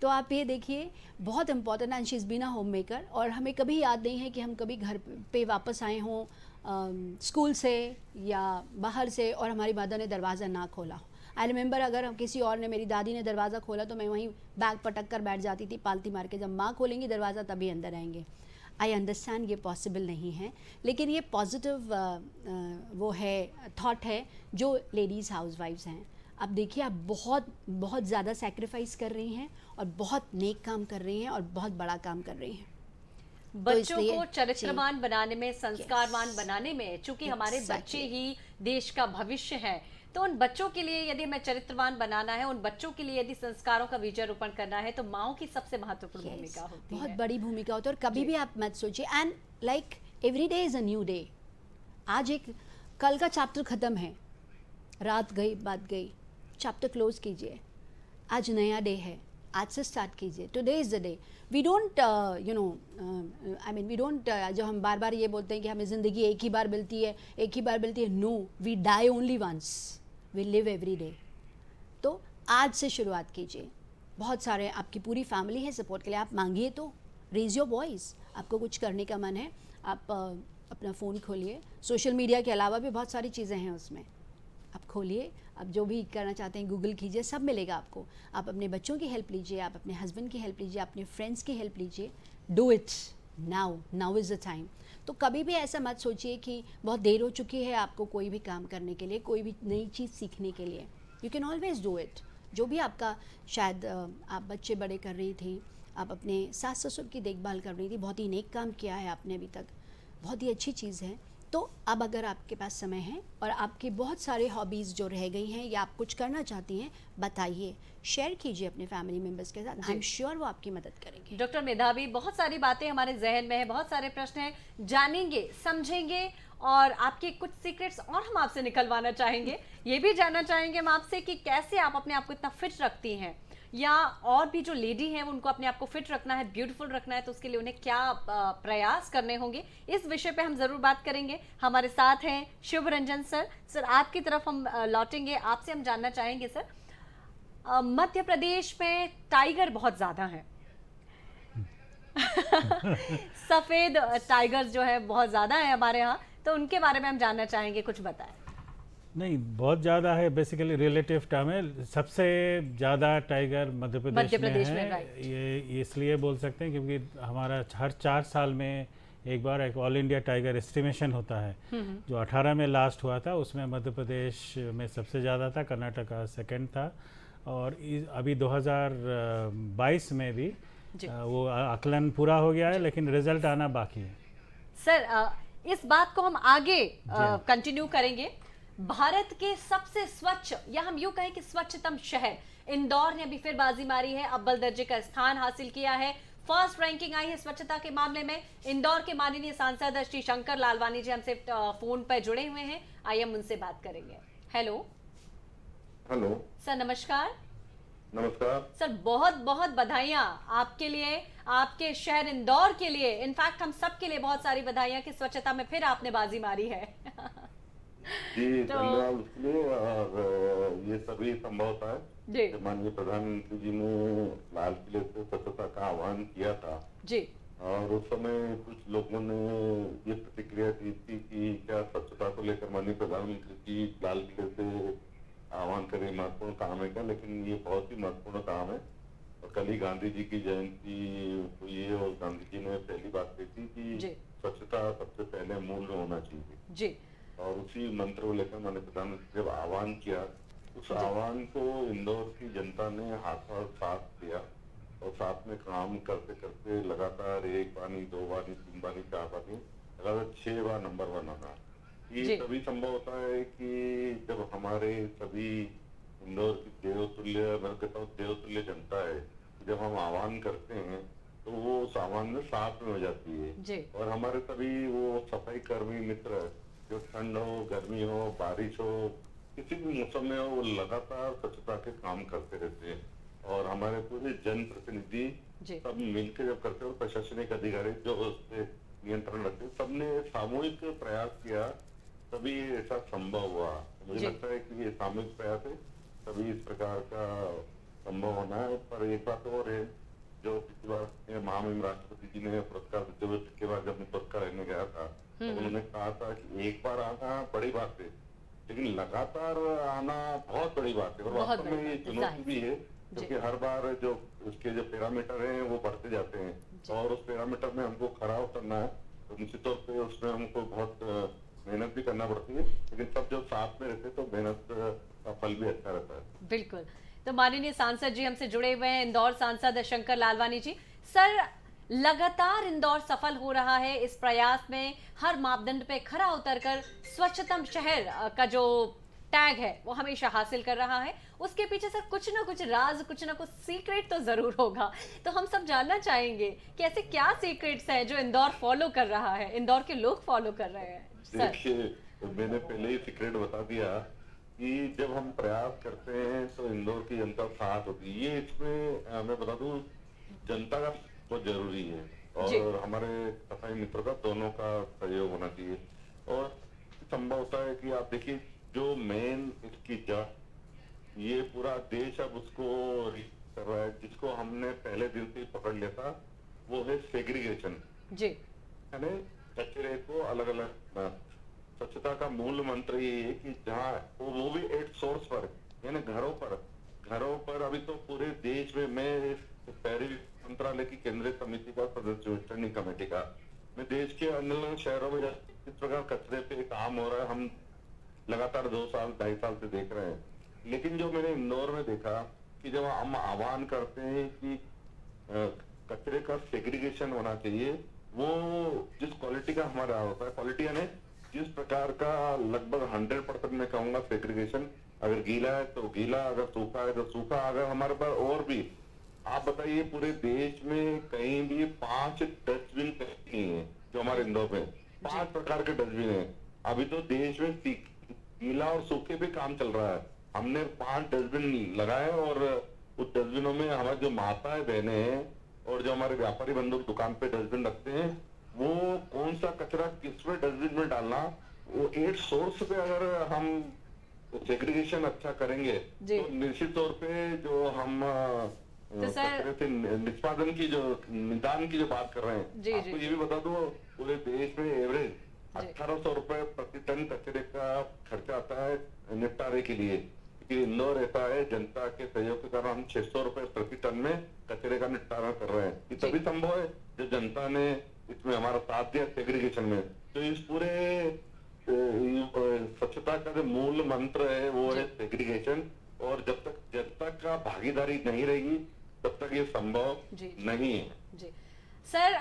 Speaker 3: तो आप ये देखिए, बहुत important, and she is been a home maker. और हमें कभी याद नहीं है कि हम कभी घर पे वापस आए हों स्कूल से या बाहर से और हमारी मदर ने दरवाज़ा ना खोला हो। आई रिमेंबर, अगर हम किसी और ने, मेरी दादी ने दरवाज़ा खोला तो मैं वहीं बैग पटक कर बैठ जाती थी पालती मार के, जब माँ खोलेंगी दरवाज़ा तभी अंदर आएंगे। आई अंडरस्टैंड ये पॉसिबल नहीं है, लेकिन ये पॉजिटिव वो है, थॉट है जो लेडीज़ हाउसवाइफ्स हैं। अब देखिए, आप बहुत बहुत ज़्यादा सेक्रीफाइस कर रही हैं और बहुत नेक काम कर रही हैं और बहुत बड़ा काम कर रही हैं।
Speaker 1: बच्चों को चरित्रवान बनाने में, संस्कारवान बनाने में, चूंकि हमारे बच्चे ही देश का भविष्य है, तो उन बच्चों के लिए यदि हमें चरित्रवान बनाना है, उन बच्चों के लिए यदि संस्कारों का बीजारोपण करना है, तो माओ की सबसे महत्वपूर्ण भूमिका होती है।
Speaker 3: बहुत बड़ी भूमिका होती है। और कभी भी आप मत सोचिए, and like every day is a new day. आज एक, कल का चैप्टर ख़त्म है, रात गई बात गई, चैप्टर क्लोज कीजिए, आज नया डे है, आज से स्टार्ट कीजिए, today is the day. We don't I mean we don't, जो हम बार बार ये बोलते हैं कि हमें ज़िंदगी एक ही बार मिलती है, एक ही बार मिलती है, no, we die only once, we live every day. तो आज से शुरुआत कीजिए। बहुत सारे, आपकी पूरी फैमिली है सपोर्ट के लिए, आप मांगिए तो, रेज योर वॉइस। आपको कुछ करने का मन है, आप अपना फ़ोन खोलिए, सोशल मीडिया के अलावा भी बहुत सारी चीज़ें हैं उसमें, आप खोलिए, आप जो भी करना चाहते हैं गूगल कीजिए, सब मिलेगा आपको। आप अपने बच्चों की हेल्प लीजिए, आप अपने हस्बैंड की हेल्प लीजिए, अपने फ्रेंड्स की हेल्प लीजिए। Do it now, now is the time. तो कभी भी ऐसा मत सोचिए कि बहुत देर हो चुकी है आपको कोई भी काम करने के लिए, कोई भी नई चीज़ सीखने के लिए। You can always do it. जो भी आपका, शायद आप बच्चे बड़े कर रही थी, आप अपने सास ससुर की देखभाल कर रही थी, बहुत ही नेक काम किया है आपने अभी तक, बहुत ही अच्छी चीज़ है। तो अब अगर आपके पास समय है और आपकी बहुत सारे हॉबीज़ जो रह गई हैं या आप कुछ करना चाहती हैं, बताइए, शेयर कीजिए अपने फैमिली मेम्बर्स के साथ, आई एम श्योर वो आपकी मदद करेंगे।
Speaker 1: डॉक्टर मेधावी, बहुत सारी बातें हमारे जहन में है, बहुत सारे प्रश्न हैं, जानेंगे, समझेंगे और आपके कुछ सीक्रेट्स और हम आपसे निकलवाना चाहेंगे। ये भी जानना चाहेंगे हम आपसे कि कैसे आप अपने आप को इतना फिट रखती हैं, या और भी जो लेडी हैं उनको अपने आप को फिट रखना है, ब्यूटीफुल रखना है, तो उसके लिए उन्हें क्या प्रयास करने होंगे, इस विषय पे हम ज़रूर बात करेंगे। हमारे साथ हैं शुभ रंजन सर। सर, आपकी तरफ हम लौटेंगे, आपसे हम जानना चाहेंगे सर, मध्य प्रदेश में टाइगर बहुत ज़्यादा हैं सफ़ेद टाइगर्स जो है बहुत ज़्यादा है हमारे यहाँ, तो उनके बारे में हम जानना चाहेंगे, कुछ बताएं।
Speaker 4: नहीं, बहुत ज़्यादा है, बेसिकली रिलेटिव टर्म है। सबसे ज़्यादा टाइगर मध्य प्रदेश में है।
Speaker 1: राइट।
Speaker 4: ये इसलिए बोल सकते हैं क्योंकि हमारा हर 4 साल में एक बार एक ऑल इंडिया टाइगर एस्टिमेशन होता है, जो 18 में लास्ट हुआ था, उसमें मध्य प्रदेश में सबसे ज़्यादा था, कर्नाटका सेकंड था, और अभी 2022 में भी वो आकलन पूरा हो गया है, लेकिन रिजल्ट आना बाकी है।
Speaker 1: सर, इस बात को हम आगे कंटिन्यू करेंगे। भारत के सबसे स्वच्छ, या हम यूं कहें कि स्वच्छतम शहर इंदौर ने अभी फिर बाजी मारी है, अव्वल दर्जे का स्थान हासिल किया है, फर्स्ट रैंकिंग आई है स्वच्छता के मामले में। इंदौर के माननीय सांसद श्री शंकर लालवानी जी हमसे फोन पर जुड़े हुए हैं, आइए हम उनसे बात करेंगे। हेलो
Speaker 8: हेलो
Speaker 1: सर, नमस्कार।
Speaker 8: नमस्कार
Speaker 1: सर, बहुत बहुत बधाइयाँ आपके लिए, आपके शहर इंदौर के लिए, इनफैक्ट हम सब के लिए बहुत सारी बधाइयाँ कि स्वच्छता में फिर आपने बाजी मारी है
Speaker 8: जी, धन्यवाद उसके लिए। और ये सभी संभव होता है
Speaker 1: जी
Speaker 8: जब माननीय प्रधानमंत्री जी ने लाल किले से स्वच्छता का आह्वान किया था
Speaker 1: जी,
Speaker 8: और उस समय कुछ लोगों ने ये प्रतिक्रिया दी थी कि क्या स्वच्छता को लेकर माननीय प्रधानमंत्री जी लाल किले से आह्वान करें महत्वपूर्ण काम है क्या, लेकिन ये बहुत ही महत्वपूर्ण काम है। और कल ही गांधी जी की जयंती हुई है और गांधी जी ने पहली बात कही थी कि स्वच्छता सबसे पहले मूल में होना चाहिए
Speaker 1: जी,
Speaker 8: और उसी मंत्र को लेकर मैंने प्रधानमंत्री जब आह्वान किया, उस आह्वान को इंदौर की जनता ने हाथों साथ दिया और साथ में काम करते करते लगातार 1 बानी 2 बानी 3 बानी 4 बानी लगातार 6 बार नंबर 1 आना। ये तभी संभव होता है कि जब हमारे सभी इंदौर की देवतुल्य, मैं कहता हूँ देवतुल्य जनता है, जब हम आह्वान करते हैं तो वो सामान में साथ में हो जाती है। और हमारे सभी वो सफाई कर्मी मित्र, जो ठंड हो, गर्मी हो, बारिश हो, किसी भी मौसम में हो, वो लगातार स्वच्छता के काम करते रहते हैं। और हमारे पूरे जनप्रतिनिधि सब मिलकर जब करते हैं, और प्रशासनिक अधिकारी जो उस पर नियंत्रण रखते हैं, सबने सामूहिक प्रयास किया, तभी ऐसा संभव हुआ। मुझे लगता है कि ये सामूहिक प्रयास है, तभी इस प्रकार का संभव होना है। पर एक बात और है, जो पिछली बार महामहिम राष्ट्रपति जी ने पुरस्कार देते हुए के बाद जब मैं पुरस्कार लेने गया था, तो उन्होंने कहा था कि एक बार आना बड़ी बात है, लेकिन लगातार आना बहुत बड़ी बात है। और वास्तव में ये चुनौती भी है, क्योंकि हर बार जो उसके जो पैरामीटर हैं वो बढ़ते जाते हैं, और उस पैरामीटर में हमको खरा उतरना है, तो निश्चित तौर पे उसमें हमको बहुत मेहनत भी करना पड़ती है, लेकिन सब जब साथ में रहते तो मेहनत का फल भी अच्छा रहता है।
Speaker 1: बिल्कुल। तो माननीय सांसद जी हमसे जुड़े हुए हैं, इंदौर सांसद शंकर लालवानी जी। सर, लगातार इंदौर सफल हो रहा है इस प्रयास में, हर मापदंड पे खरा उतरकर स्वच्छतम शहर का जो टैग है वो हमेशा हासिल कर रहा है। उसके पीछे सर कुछ ना कुछ राज, कुछ ना कुछ सीक्रेट तो जरूर होगा, तो हम सब जानना चाहेंगे कि ऐसे क्या सीक्रेट्स हैं जो इंदौर फॉलो कर रहा है, इंदौर के लोग फॉलो कर रहे हैं।
Speaker 8: देखिए, मैंने पहले ही सीक्रेट बता दिया कि जब हम प्रयास करते हैं तो इंदौर की जनता साथ होती है। ये इसमें मैं बता दूं, जनता का बहुत जरूरी है
Speaker 1: जी।
Speaker 8: और हमारे सफाई मित्रों का दोनों का सहयोग होना चाहिए। और संभव होता है कि आप देखिए, जो मेन इसकी जड़, ये पूरा देश अब उसको कर रहा है, जिसको हमने पहले दिन से ही पकड़ लिया था, वो है सेग्रीगेशन।
Speaker 1: जी।
Speaker 8: यानी कचरे को अलग अलग। स्वच्छता का मूल मंत्र ये है कि जहाँ वो भी एट सोर्स पर, यानी घरों पर अभी तो पूरे देश में, मैं शहरी मंत्रालय की केंद्रीय समिति का सदस्य हूँ, स्टैंडिंग कमेटी का। मैं देश के अन्य शहरों में इस प्रकार कचरे पे काम हो रहा है, हम लगातार 2 साल 2.5 साल से देख रहे हैं। लेकिन जो मैंने इंदौर में देखा कि जब हम आह्वान करते हैं कि कचरे का सेग्रीगेशन होना चाहिए, वो जिस क्वालिटी का हमारा होता है, क्वालिटी यानी जिस प्रकार का लगभग 100% मैं कहूंगा सेग्रीगेशन, अगर गीला है तो गीला, अगर सूखा है तो सूखा। अगर हमारे पास और भी, आप बताइए पूरे देश में कहीं भी 5 डस्टबिन नहीं है जो हमारे इंदौर में 5 प्रकार के डस्टबिन है। अभी तो देश में गीला और सूखे पे काम चल रहा है। हमने 5 डस्टबिन लगाए और उस डस्टबिनों में हमारे जो माताएं बहनें हैं और जो हमारे व्यापारी बंधु दुकान पे डस्टबिन रखते हैं, वो कौन सा कचरा किसमें डस्टबिन में डालना, वो 8 सोर्स पे अगर हम सेग्रीगेशन अच्छा करेंगे तो निश्चित तौर पे जो हम कचरे से निष्पादन की, जो निदान की जो बात कर रहे हैं, आपको ये भी बता दो, पूरे देश में एवरेज 1800 रुपए प्रति टन कचरे का खर्चा आता है निपटारे के लिए। क्योंकि इंदौर ऐसा है, जनता के सहयोग के कारण हम 600 रुपए प्रति टन में कचरे का निपटारा कर रहे हैं। ये तभी संभव है जब जनता ने इसमें हमारा साथ दिया सेग्रीगेशन में। तो इस पूरे स्वच्छता का जो मूल मंत्र है वो है सेग्रीगेशन, और जब तक जनता का भागीदारी नहीं रहेगी तब तक ये संभव नहीं है।
Speaker 1: जी सर,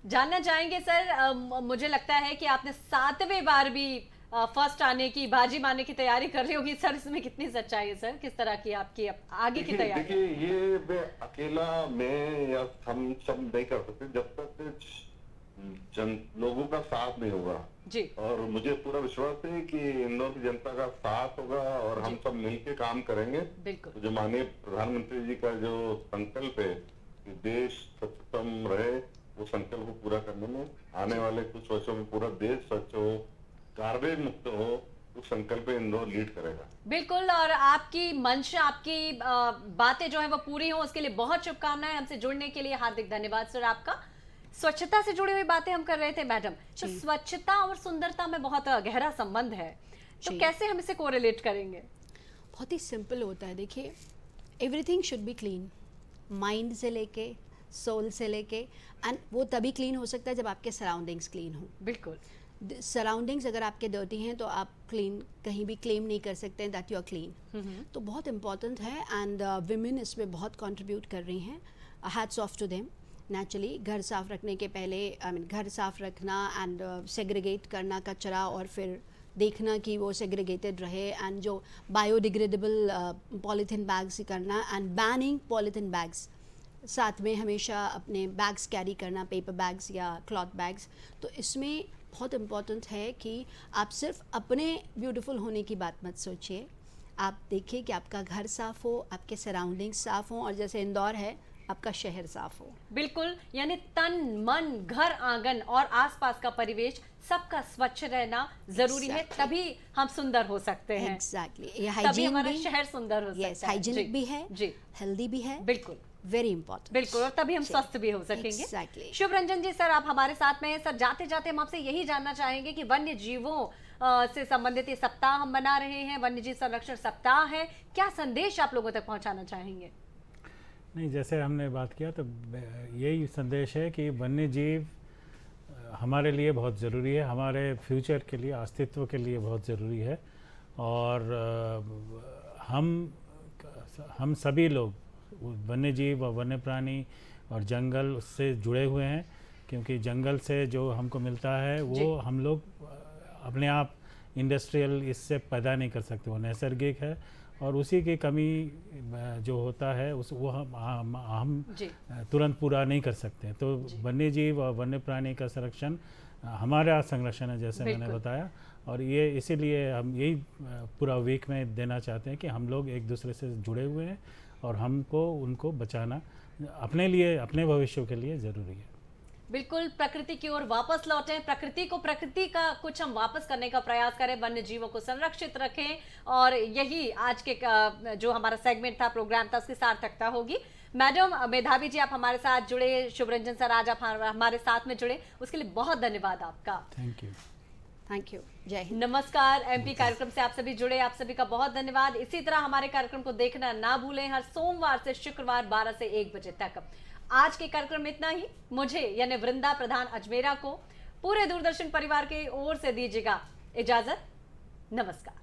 Speaker 1: जानना चाहेंगे सर, मुझे लगता है कि आपने 7वें बार भी फर्स्ट आने की, बाजी मारने की तैयारी कर रही होगी सर, इसमें कितनी सच्चाई है सर? किस तरह की आपकी आगे की तैयारी?
Speaker 8: देखिए, ये मैं अकेला, मैं या हम सब नहीं कर सकते जब तक लोगों का साथ नहीं होगा
Speaker 1: जी। और
Speaker 8: मुझे पूरा विश्वास है कि इंदौर की जनता का साथ होगा और हम सब मिलकर काम करेंगे।
Speaker 1: बिल्कुल।
Speaker 8: तो जो माननीय प्रधानमंत्री जी का जो संकल्प है कि देश स्वच्छतम रहे, वो संकल्प को पूरा करने में आने वाले कुछ वर्षों में पूरा देश स्वच्छ हो, गार्बेज मुक्त हो, उस संकल्प पे इंदौर लीड करेगा।
Speaker 1: बिल्कुल, और आपकी मंश, आपकी बातें जो है वो पूरी हो, उसके लिए बहुत शुभकामनाएं। हमसे जुड़ने के लिए हार्दिक धन्यवाद सर आपका। स्वच्छता से जुड़ी हुई बातें हम कर रहे थे मैडम, तो स्वच्छता और सुंदरता में बहुत गहरा संबंध है, तो कैसे हम इसे कोरिलेट करेंगे?
Speaker 3: बहुत ही सिंपल होता है। देखिए, everything should be clean, mind से लेके सोल से लेके, एंड वो तभी क्लीन हो सकता है जब आपके सराउंडिंग्स क्लीन हो।
Speaker 1: बिल्कुल।
Speaker 3: सराउंडिंग्स अगर आपके डर्टी हैं तो आप क्लीन कहीं भी क्लेम नहीं कर सकते दैट यू आर क्लीन। तो बहुत इंपॉर्टेंट है, एंड विमेन इसमें बहुत कंट्रीब्यूट कर रही हैं। Hats off to them. Naturally घर साफ रखने के पहले, घर साफ रखना एंड सेग्रीगेट करना कचरा, और फिर देखना कि वो सेग्रीगेटेड रहे, एंड जो बायोडिग्रेडेबल पॉलीथीन बैग्स करना, एंड बैनिंग पॉलीथीन बैग्स, साथ में हमेशा अपने बैग्स कैरी करना, पेपर बैग्स या क्लॉथ बैग्स। तो इसमें बहुत इम्पॉर्टेंट है कि आप सिर्फ अपने ब्यूटीफुल होने की बात मत सोचिए, आप देखिए कि आपका घर साफ़ हो, आपके सराउंडिंग्स साफ़ हों, और जैसे इंदौर है आपका शहर साफ हो।
Speaker 1: बिल्कुल, यानी तन मन, घर आंगन और आसपास का परिवेश सबका स्वच्छ रहना जरूरी है, तभी हम सुंदर हो सकते हैं।
Speaker 3: एग्जैक्टली,
Speaker 1: तभी हमारा शहर सुंदर हो सकता है।
Speaker 3: हाइजीनिक भी है जी, हेल्दी भी है।
Speaker 1: बिल्कुल,
Speaker 3: वेरी इंपॉर्टेंट।
Speaker 1: बिल्कुल, और तभी हम स्वस्थ भी हो सकेंगे।
Speaker 3: Exactly.
Speaker 1: शुभ रंजन जी सर, आप हमारे साथ में हैं। सर, जाते जाते हम आपसे यही जानना चाहेंगे कि वन्य जीवों से संबंधित ये सप्ताह हम मना रहे हैं, वन्य जीव संरक्षण सप्ताह है, क्या संदेश आप लोगों तक पहुंचाना चाहेंगे?
Speaker 4: नहीं, जैसे हमने बात किया तो यही संदेश है कि वन्य जीव हमारे लिए बहुत ज़रूरी है, हमारे फ्यूचर के लिए, अस्तित्व के लिए बहुत ज़रूरी है। और हम सभी लोग वन्य जीव और वन्य प्राणी और जंगल उससे जुड़े हुए हैं, क्योंकि जंगल से जो हमको मिलता है वो हम लोग अपने आप इंडस्ट्रियल इससे पैदा नहीं कर सकते, वो नैसर्गिक है, और उसी की कमी जो होता है वो हम तुरंत पूरा नहीं कर सकते। तो वन्य जीव और वन्य प्राणी का संरक्षण हमारा संरक्षण है, जैसे मैंने
Speaker 1: बिल्कुल।
Speaker 4: बताया। और ये इसीलिए हम यही पूरा वीक में देना चाहते हैं कि हम लोग एक दूसरे से जुड़े हुए हैं और हमको उनको बचाना अपने लिए, अपने भविष्य के लिए ज़रूरी है।
Speaker 1: बिल्कुल, प्रकृति की ओर वापस लौटें, प्रकृति को, प्रकृति का कुछ हम वापस करने का प्रयास करें, वन्य जीवों को संरक्षित रखें, और यही आज के जो हमारा सेगमेंट था, प्रोग्राम था, उसकी सार्थकता होगी। मैडम मेधावी जी, आप हमारे साथ जुड़े, शुभरंजन सर आज आप हमारे साथ में जुड़े, उसके लिए बहुत धन्यवाद आपका।
Speaker 4: Thank you.
Speaker 3: थैंक यू, जय हिंद।
Speaker 1: नमस्कार एमपी कार्यक्रम से आप सभी जुड़े, आप सभी का बहुत धन्यवाद। इसी तरह हमारे कार्यक्रम को देखना ना भूलें, हर सोमवार से शुक्रवार 12 से 1 बजे तक। आज के कार्यक्रम में इतना ही। मुझे यानी वृंदा प्रधान अजमेरा को पूरे दूरदर्शन परिवार की ओर से दीजिएगा इजाजत। नमस्कार।